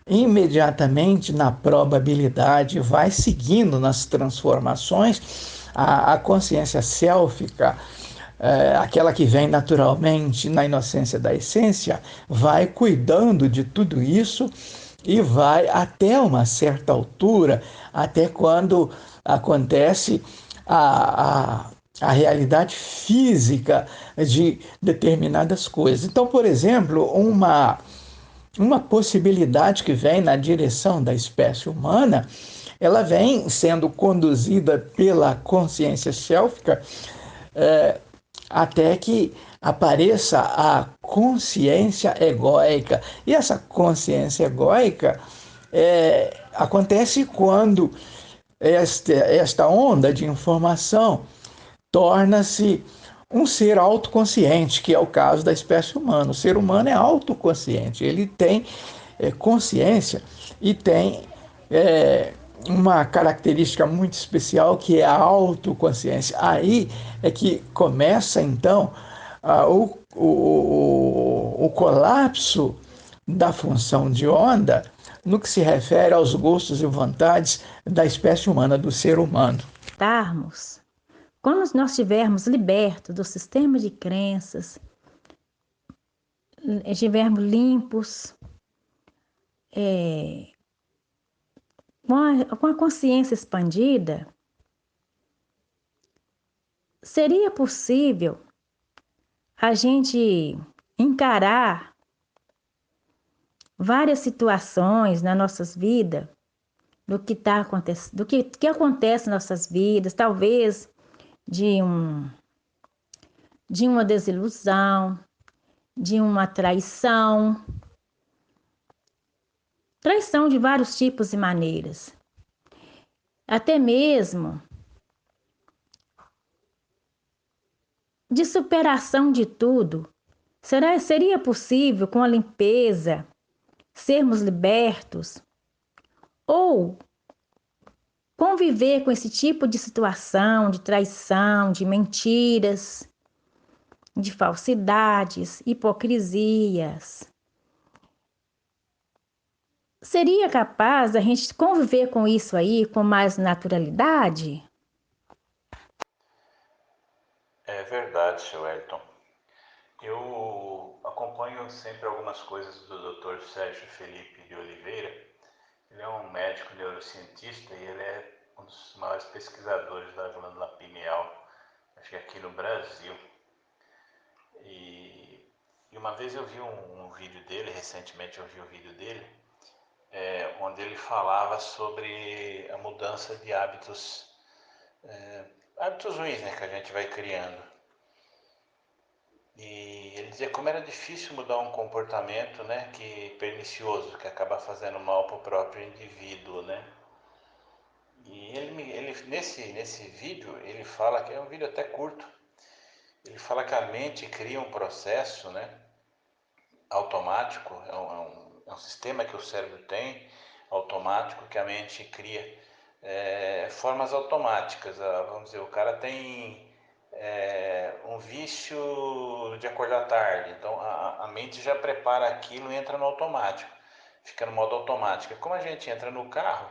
imediatamente na probabilidade, vai seguindo nas transformações. A consciência sélfica, aquela que vem naturalmente na inocência da essência, vai cuidando de tudo isso e vai até uma certa altura, até quando acontece a realidade física de determinadas coisas. Então, por exemplo, uma possibilidade que vem na direção da espécie humana, ela vem sendo conduzida pela consciência sélfica, até que apareça a consciência egóica. E essa consciência egóica acontece quando esta onda de informação torna-se um ser autoconsciente, que é o caso da espécie humana. O ser humano é autoconsciente, ele tem consciência e tem uma característica muito especial, que é a autoconsciência. Aí é que começa, então, o colapso da função de onda no que se refere aos gostos e vontades da espécie humana, do ser humano. Darmos, quando nós estivermos libertos do sistema de crenças, estivermos limpos, com a consciência expandida, seria possível a gente encarar várias situações nas nossas vidas, do que está acontecendo, do que acontece nas nossas vidas, talvez de uma desilusão, de uma traição de vários tipos e maneiras, até mesmo de superação de tudo. Seria possível, com a limpeza, sermos libertos ou conviver com esse tipo de situação, de traição, de mentiras, de falsidades, hipocrisias? Seria capaz a gente conviver com isso aí com mais naturalidade? É verdade, seu Elton. Eu acompanho sempre algumas coisas do Dr. Sérgio Felipe de Oliveira. Ele é um médico neurocientista e ele é um dos maiores pesquisadores da glândula pineal, acho que aqui no Brasil. E uma vez eu vi um vídeo dele, recentemente eu vi um vídeo dele, onde ele falava sobre a mudança de hábitos ruins, né, que a gente vai criando. E ele dizia como era difícil mudar um comportamento, né, que pernicioso, que acaba fazendo mal para o próprio indivíduo, né? E ele nesse vídeo ele fala, que é um vídeo até curto, ele fala que a mente cria um processo, né, automático, é um sistema que o cérebro tem, automático, que a mente cria formas automáticas. Vamos dizer, o cara tem um vício de acordar tarde, então a mente já prepara aquilo e entra no automático, fica no modo automático. Como a gente entra no carro,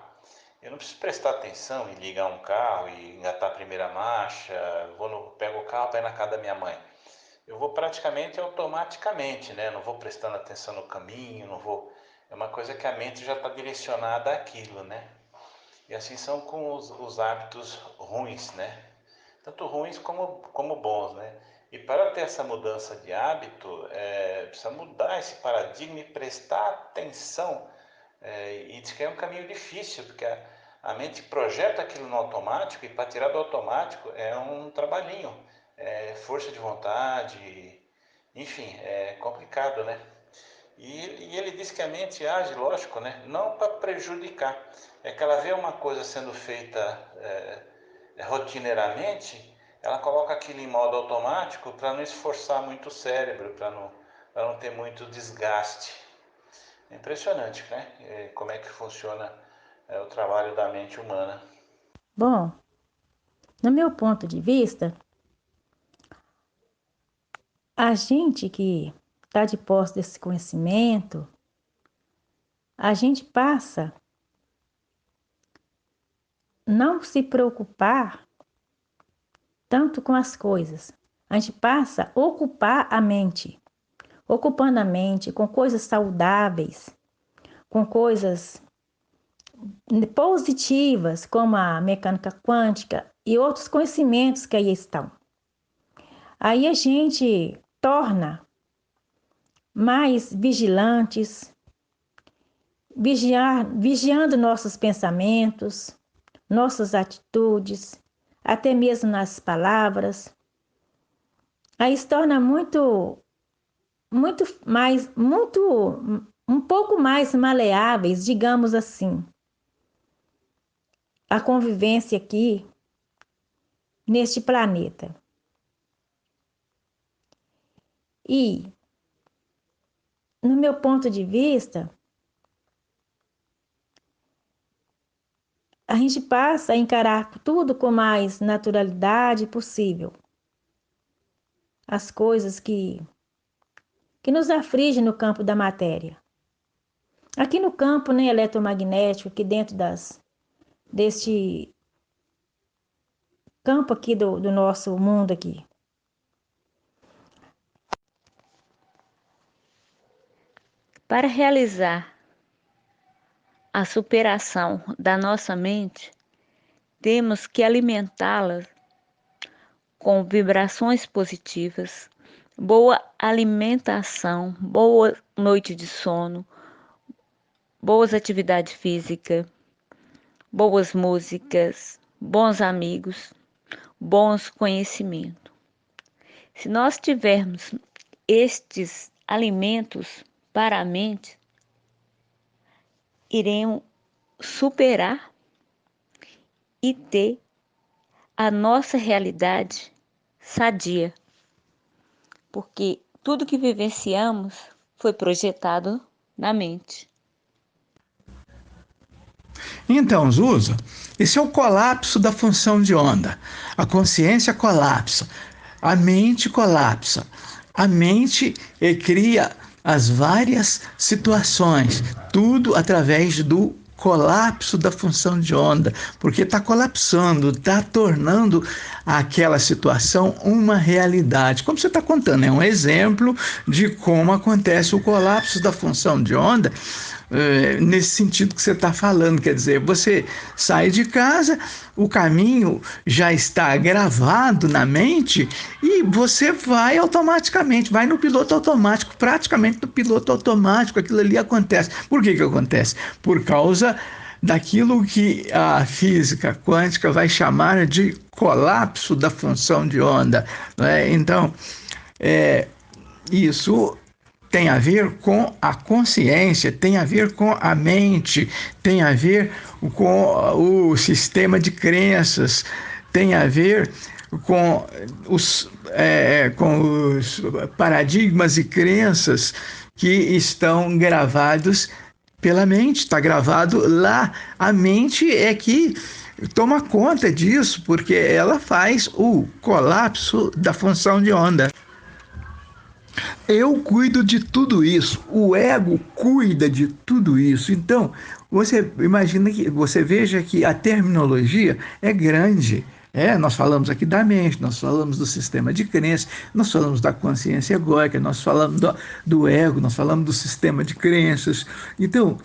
eu não preciso prestar atenção em ligar um carro e engatar a primeira marcha, pego o carro para ir na casa da minha mãe. Eu vou praticamente automaticamente, né? Não vou prestando atenção no caminho, não vou. É uma coisa que a mente já está direcionada àquilo, né? E assim são com os hábitos ruins, né? Tanto ruins como bons, né? E para ter essa mudança de hábito, precisa mudar esse paradigma e prestar atenção. E diz que é um caminho difícil, porque a mente projeta aquilo no automático e para tirar do automático é um trabalhinho, força de vontade, enfim, é complicado, né? E ele diz que a mente age, lógico, né? Não para prejudicar, é que ela vê uma coisa sendo feita rotineiramente, ela coloca aquilo em modo automático para não esforçar muito o cérebro, para não ter muito desgaste. É impressionante, né? Como é que funciona o trabalho da mente humana. Bom, no meu ponto de vista, a gente que está de posse desse conhecimento, a gente passa a não se preocupar tanto com as coisas. A gente passa a ocupar a mente, ocupando a mente com coisas saudáveis, com coisas positivas, como a mecânica quântica e outros conhecimentos que aí estão. Aí a gente torna mais vigilantes, vigiando nossos pensamentos, nossas atitudes, até mesmo nas palavras. Aí se torna um pouco mais maleáveis, digamos assim, a convivência aqui neste planeta. E, no meu ponto de vista, a gente passa a encarar tudo com mais naturalidade possível. As coisas que nos afligem no campo da matéria. Aqui no campo, né, eletromagnético, aqui dentro deste campo aqui do nosso mundo aqui. Para realizar a superação da nossa mente, temos que alimentá-la com vibrações positivas, boa alimentação, boa noite de sono, boas atividades físicas, boas músicas, bons amigos, bons conhecimentos. Se nós tivermos estes alimentos para a mente, iremos superar e ter a nossa realidade sadia, porque tudo que vivenciamos foi projetado na mente. Então, Zusa, esse é o colapso da função de onda. A consciência colapsa, a mente colapsa. A mente cria as várias situações, tudo através do colapso da função de onda, porque está colapsando, está tornando aquela situação uma realidade. Como você está contando, é um exemplo de como acontece o colapso da função de onda, nesse sentido que você está falando, quer dizer, você sai de casa, o caminho já está gravado na mente e você vai automaticamente, vai no piloto automático, praticamente no piloto automático, aquilo ali acontece. Por que acontece? Por causa daquilo que a física quântica vai chamar de colapso da função de onda, não é? Então, isso tem a ver com a consciência, tem a ver com a mente, tem a ver com o sistema de crenças, tem a ver com os paradigmas e crenças que estão gravados pela mente, está gravado lá. A mente é que toma conta disso, porque ela faz o colapso da função de onda. Eu cuido de tudo isso, o ego cuida de tudo isso. Então, você imagina que, você veja que a terminologia é grande. Nós falamos aqui da mente, nós falamos do sistema de crença, nós falamos da consciência egóica, nós falamos do ego, nós falamos do sistema de crenças. Então,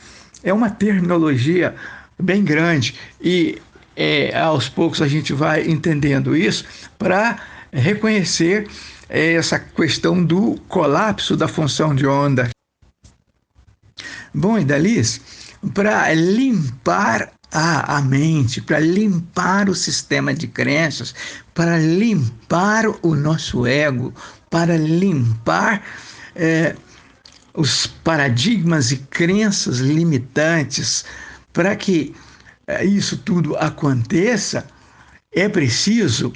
é uma terminologia bem grande e aos poucos a gente vai entendendo isso para reconhecer essa questão do colapso da função de onda. Bom, Idaliz, para limpar a mente, para limpar o sistema de crenças, para limpar o nosso ego, para limpar os paradigmas e crenças limitantes, para que isso tudo aconteça, é preciso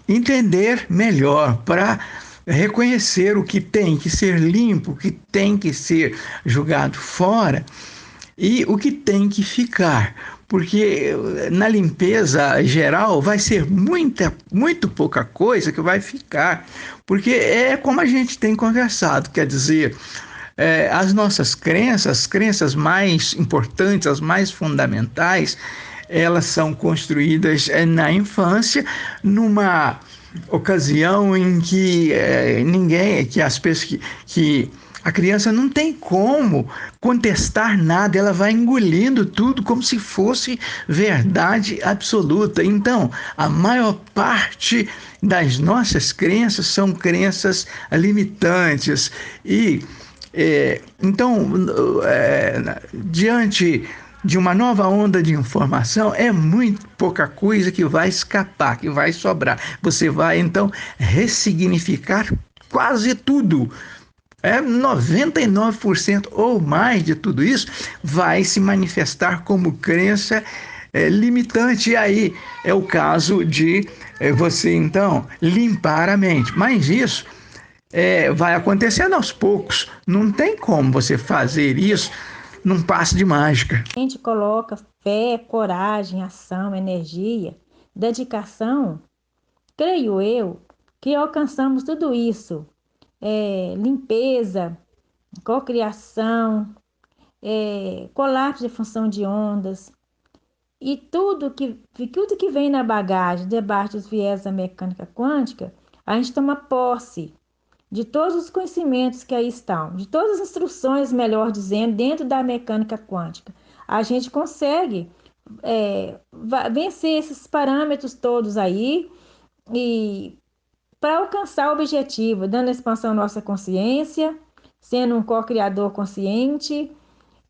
entender melhor, para reconhecer o que tem que ser limpo, o que tem que ser jogado fora e o que tem que ficar. porque na limpeza geral vai ser muito pouca coisa que vai ficar, porque é como a gente tem conversado, quer dizer, as nossas crenças, as crenças mais importantes, as mais fundamentais, elas são construídas na infância, numa ocasião em que a criança não tem como contestar nada, ela vai engolindo tudo como se fosse verdade absoluta. Então, a maior parte das nossas crenças são crenças limitantes. E, diante de uma nova onda de informação, é muito pouca coisa que vai escapar, que vai sobrar. Você vai, então, ressignificar quase tudo. 99% ou mais de tudo isso vai se manifestar como crença limitante. E aí é o caso de você, então, limpar a mente. Mas isso vai acontecendo aos poucos. Não tem como você fazer isso num passe de mágica. A gente coloca fé, coragem, ação, energia, dedicação, creio eu, que alcançamos tudo isso. Limpeza, cocriação, colapso de função de ondas, e tudo que vem na bagagem, debaixo dos viés da mecânica quântica, a gente toma posse de todos os conhecimentos que aí estão, de todas as instruções, melhor dizendo, dentro da mecânica quântica. A gente consegue vencer esses parâmetros todos aí e para alcançar o objetivo, dando expansão à nossa consciência, sendo um co-criador consciente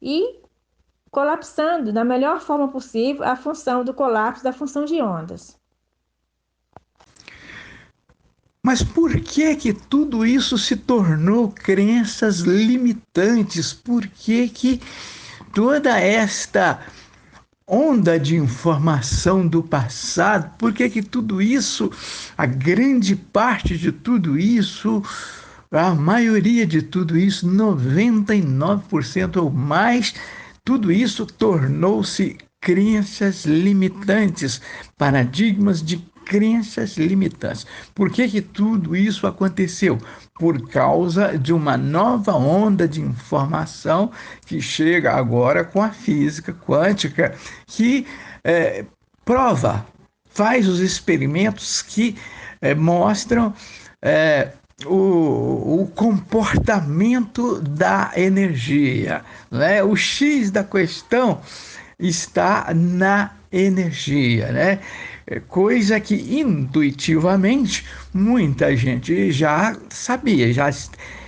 e colapsando da melhor forma possível a função do colapso da função de ondas. Mas por que tudo isso se tornou crenças limitantes? Por que toda esta onda de informação do passado, por que tudo isso, a grande parte de tudo isso, a maioria de tudo isso, 99% ou mais, tudo isso tornou-se crenças limitantes, paradigmas de crenças limitantes. Por que tudo isso aconteceu? Por causa de uma nova onda de informação que chega agora com a física quântica, que faz os experimentos que mostram o comportamento da energia, né? O X da questão está na energia, né? Coisa que intuitivamente muita gente já sabia,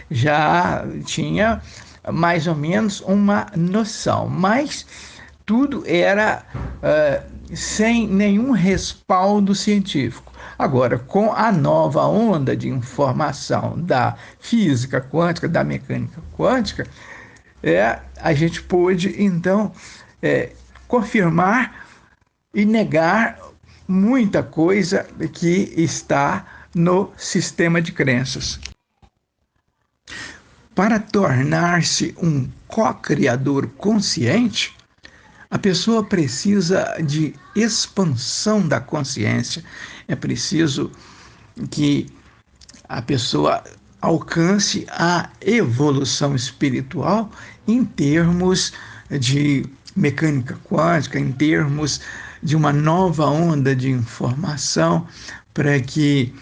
já tinha mais ou menos uma noção, mas tudo era sem nenhum respaldo científico. Agora, com a nova onda de informação da física quântica, da mecânica quântica, a gente pôde, então, confirmar e negar muita coisa que está no sistema de crenças. Para tornar-se um co-criador consciente, a pessoa precisa de expansão da consciência. É preciso que a pessoa alcance a evolução espiritual em termos de mecânica quântica, em termos de uma nova onda de informação, para que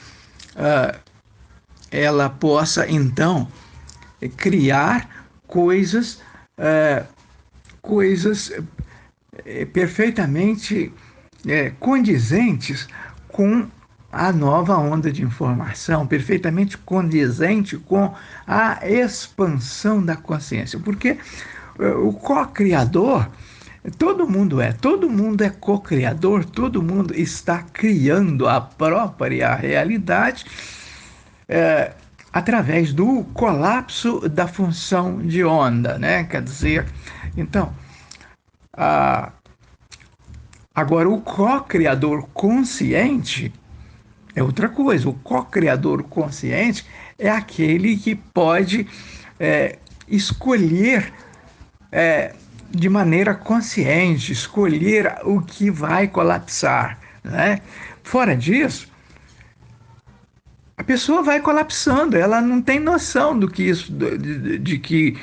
ela possa, então, criar coisas perfeitamente condizentes com a nova onda de informação, perfeitamente condizente com a expansão da consciência. Porque o co-criador, todo mundo é co-criador, todo mundo está criando a própria realidade através do colapso da função de onda, né? Quer dizer, então, agora o co-criador consciente é outra coisa. O co-criador consciente é aquele que pode escolher de maneira consciente, escolher o que vai colapsar, né? Fora disso, a pessoa vai colapsando, ela não tem noção do que isso, de que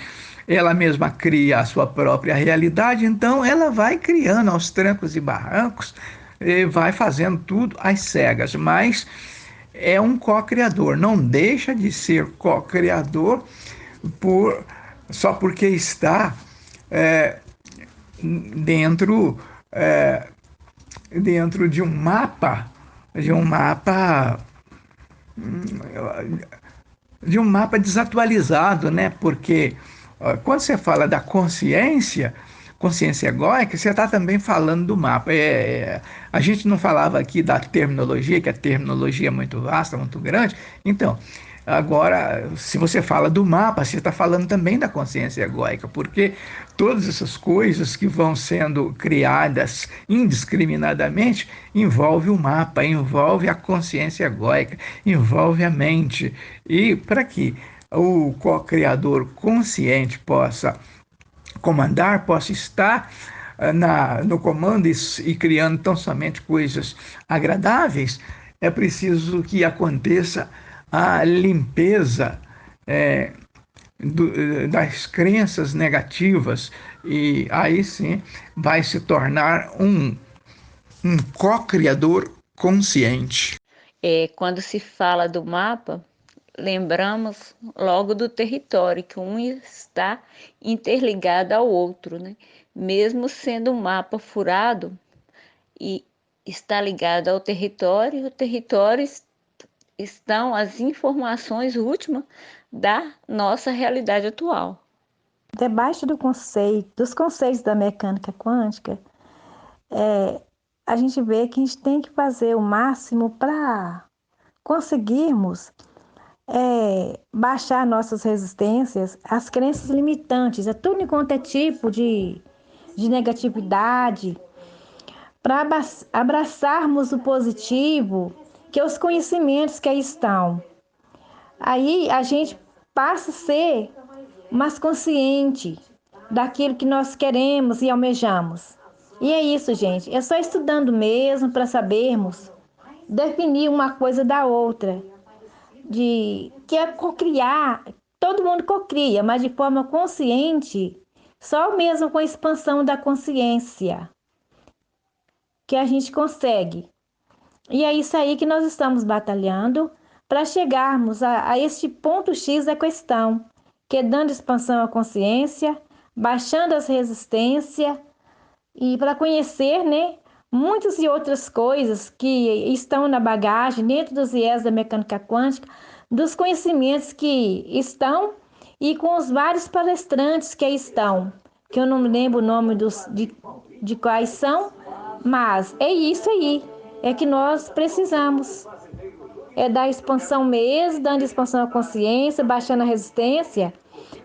ela mesma cria a sua própria realidade, então ela vai criando aos trancos e barrancos, e vai fazendo tudo às cegas, mas é um co-criador, não deixa de ser co-criador só porque está dentro, dentro de um mapa de um mapa desatualizado, né? Porque quando você fala da consciência egóica, você está também falando do mapa. A gente não falava aqui da terminologia, que a terminologia é muito vasta, muito grande. Então, agora, se você fala do mapa, você está falando também da consciência egóica, porque todas essas coisas que vão sendo criadas indiscriminadamente envolve o mapa, envolve a consciência egóica, envolve a mente. E para que o co-criador consciente possa comandar, possa estar no comando e criando tão somente coisas agradáveis, é preciso que aconteça a limpeza das crenças negativas, e aí sim vai se tornar um co-criador consciente. Quando se fala do mapa, lembramos logo do território, que um está interligado ao outro, né? Mesmo sendo um mapa furado e está ligado ao território, o território estão as informações últimas da nossa realidade atual. Debaixo dos conceitos da mecânica quântica, a gente vê que a gente tem que fazer o máximo para conseguirmos baixar nossas resistências às crenças limitantes, a tudo quanto é tipo de negatividade, para abraçarmos o positivo, que é os conhecimentos que aí estão. Aí a gente passa a ser mais consciente daquilo que nós queremos e almejamos. E é isso, gente. É só estudando mesmo para sabermos definir uma coisa da outra. Que é cocriar, todo mundo cocria, mas de forma consciente, só mesmo com a expansão da consciência que a gente consegue. E é isso aí que nós estamos batalhando para chegarmos a este ponto X da questão, que é dando expansão à consciência, baixando as resistências e para conhecer, né, muitas e outras coisas que estão na bagagem, dentro dos viés da mecânica quântica, dos conhecimentos que estão e com os vários palestrantes que aí estão, que eu não me lembro o nome de quais são, mas é isso aí, é que nós precisamos. É dar expansão mesmo, dando expansão à consciência, baixando a resistência,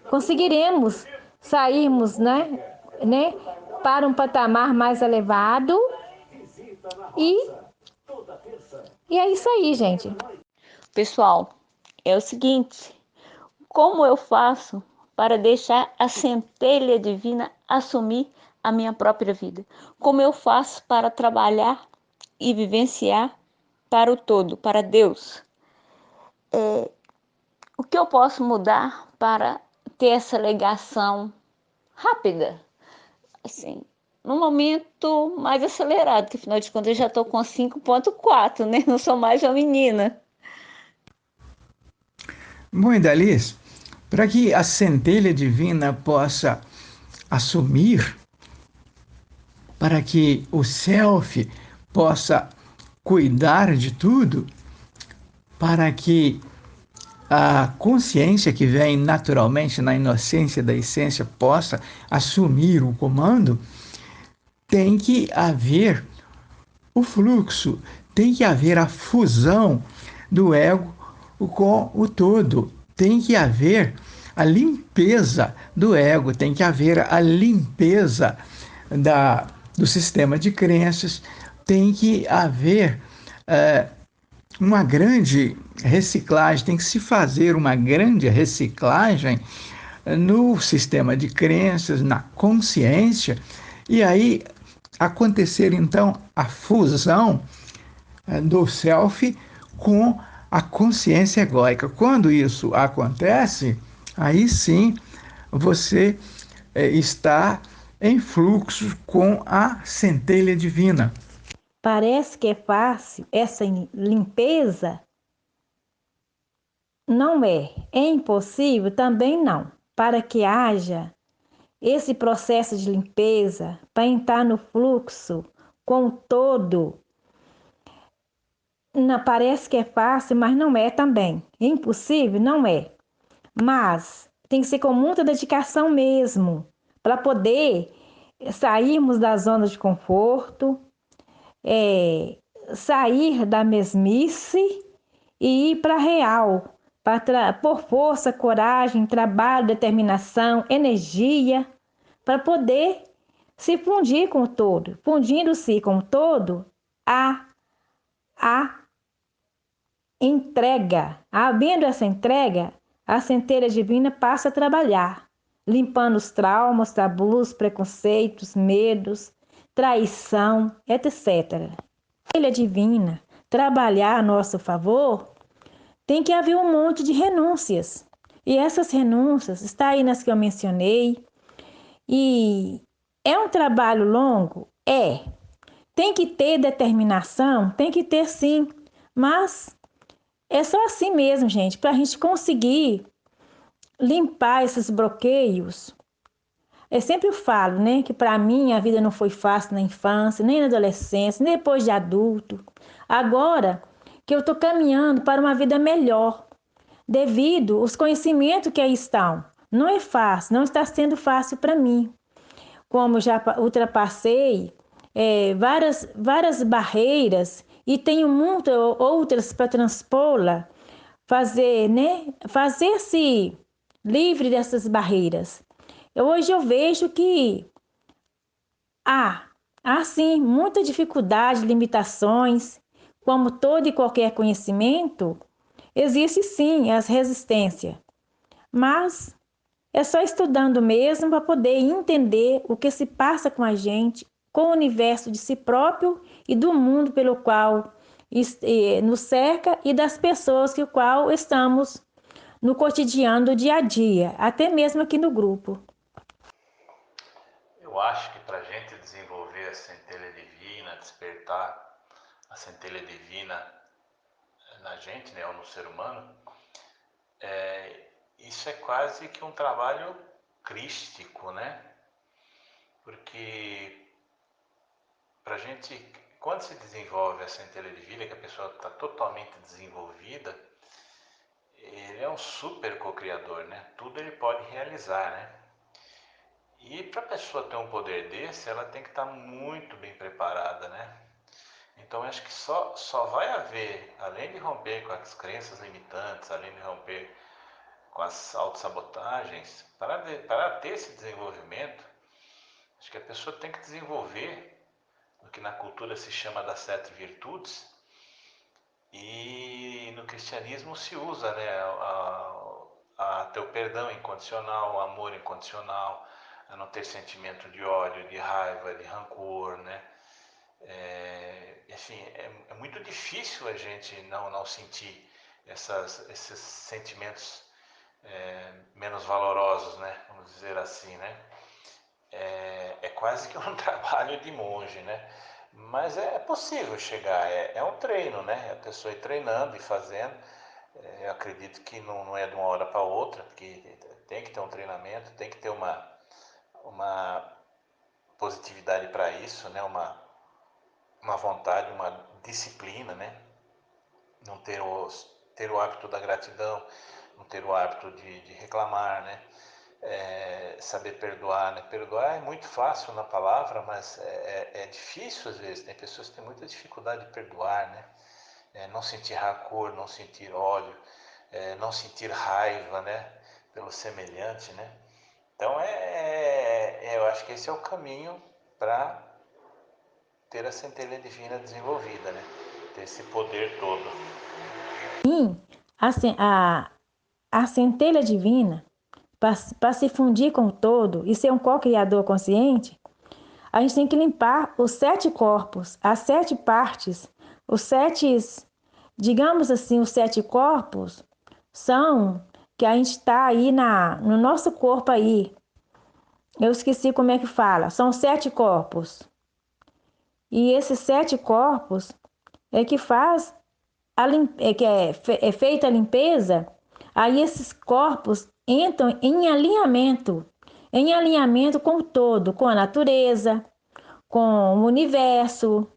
conseguiremos sairmos, né, para um patamar mais elevado e é isso aí, gente. Pessoal, é o seguinte, como eu faço para deixar a centelha divina assumir a minha própria vida? Como eu faço para trabalhar e vivenciar para o todo, para Deus? O que eu posso mudar para ter essa ligação rápida? Assim, num momento mais acelerado, que afinal de contas eu já estou com 5.4, né? Não sou mais uma menina. Bom, Idaliz, para que a centelha divina possa assumir, para que o self possa cuidar de tudo, para que a consciência que vem naturalmente na inocência da essência possa assumir o comando, tem que haver o fluxo, tem que haver a fusão do ego com o todo, tem que haver a limpeza do ego, tem que haver a limpeza do sistema de crenças, tem que haver uma grande reciclagem, tem que se fazer uma grande reciclagem no sistema de crenças, na consciência, e aí acontecer então a fusão do self com a consciência egóica. Quando isso acontece, aí sim você está em fluxo com a centelha divina. Parece que é fácil essa limpeza? Não é. É impossível? Também não. Para que haja esse processo de limpeza, para entrar no fluxo com o todo, não, parece que é fácil, mas não é também. É impossível? Não é. Mas tem que ser com muita dedicação mesmo, para poder sairmos da zona de conforto, sair da mesmice e ir para a real, por força, coragem, trabalho, determinação, energia, para poder se fundir com o todo. Fundindo-se com o todo, a entrega. Havendo essa entrega, a centelha divina passa a trabalhar, limpando os traumas, tabus, preconceitos, medos, traição, etc. A centelha divina trabalhar a nosso favor, tem que haver um monte de renúncias. E essas renúncias estão aí nas que eu mencionei. E é um trabalho longo? É. Tem que ter determinação? Tem que ter sim. Mas é só assim mesmo, gente, para a gente conseguir limpar esses bloqueios. Eu sempre falo, né, que para mim a vida não foi fácil na infância, nem na adolescência, nem depois de adulto. Agora que eu estou caminhando para uma vida melhor, devido aos conhecimentos que aí estão. Não é fácil, não está sendo fácil para mim. Como já ultrapassei várias barreiras e tenho muitas outras para transpô-la, fazer-se livre dessas barreiras. Hoje eu vejo que há sim muita dificuldade, limitações, como todo e qualquer conhecimento, existe sim as resistências, mas é só estudando mesmo para poder entender o que se passa com a gente, com o universo de si próprio e do mundo pelo qual nos cerca e das pessoas com o qual estamos no cotidiano do dia a dia, até mesmo aqui no grupo. Eu acho que para a gente desenvolver a centelha divina, despertar a centelha divina na gente, né, ou no ser humano, isso é quase que um trabalho crístico, né? Porque para a gente, quando se desenvolve a centelha divina, que a pessoa está totalmente desenvolvida, ele é um super co-criador, né? Tudo ele pode realizar, né? E para a pessoa ter um poder desse, ela tem que estar muito bem preparada, né? Então acho que só vai haver, além de romper com as crenças limitantes, além de romper com as autossabotagens, para ter esse desenvolvimento, acho que a pessoa tem que desenvolver o que na cultura se chama das 7 virtudes, e no cristianismo se usa, né, a ter o perdão incondicional, o amor incondicional, a não ter sentimento de ódio, de raiva, de rancor, né? Assim, é muito difícil a gente não sentir esses sentimentos menos valorosos, né? Vamos dizer assim, né? É quase que um trabalho de monge, né? Mas é possível chegar, é um treino, né? A pessoa ir treinando e fazendo. Eu acredito que não é de uma hora para outra, porque tem que ter um treinamento, tem que ter uma positividade para isso, né? Uma vontade, uma disciplina, né? Não ter o hábito da gratidão, não ter o hábito de reclamar, né? Saber perdoar, né? Perdoar é muito fácil na palavra, mas é difícil às vezes. Tem pessoas que têm muita dificuldade de perdoar, né? Não sentir rancor, não sentir ódio, não sentir raiva, né? Pelo semelhante, né? Então eu acho que esse é o caminho para ter a centelha divina desenvolvida, né? Ter esse poder todo. Sim, a centelha divina, para se fundir com o todo e ser um co-criador consciente, a gente tem que limpar os 7 corpos, as 7 partes, os 7, digamos assim, os 7 corpos são que a gente está aí no nosso corpo aí. Eu esqueci como é que fala. São 7 corpos. E esses 7 corpos é que faz é feita a limpeza. Aí esses corpos entram em alinhamento com o todo, com a natureza, com o universo,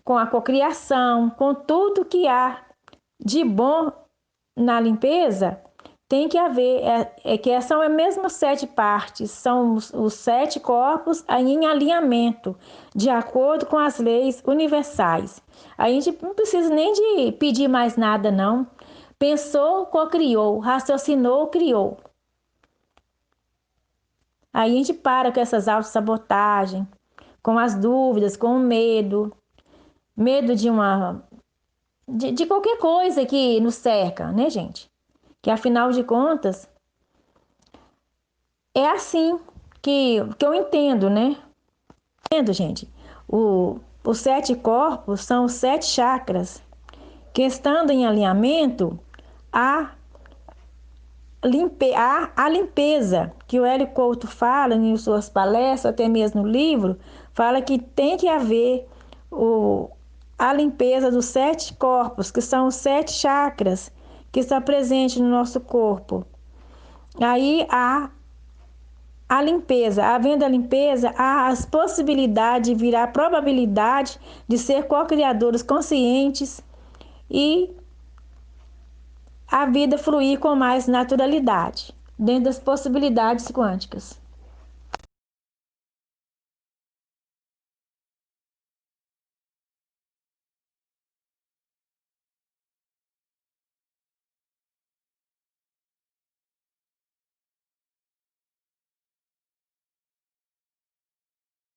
com a cocriação, com tudo que há de bom na limpeza. Tem que haver, que são as mesmas 7 partes, são os 7 corpos aí em alinhamento, de acordo com as leis universais. A gente não precisa nem de pedir mais nada, não. Pensou, cocriou, raciocinou, criou. Aí a gente para com essas autossabotagens, com as dúvidas, com o medo de qualquer coisa que nos cerca, né, gente? Que afinal de contas, é assim que eu entendo, né? Entendo, gente. Os 7 corpos são os 7 chakras, que estando em alinhamento, há a limpeza, que o Hélio Couto fala em suas palestras, até mesmo no livro, fala que tem que haver a limpeza dos 7 corpos, que são os 7 chakras que estão presentes no nosso corpo. Aí há a limpeza, havendo a limpeza, há as possibilidades de virar a probabilidade de ser co-criadores conscientes e a vida fluir com mais naturalidade, dentro das possibilidades quânticas.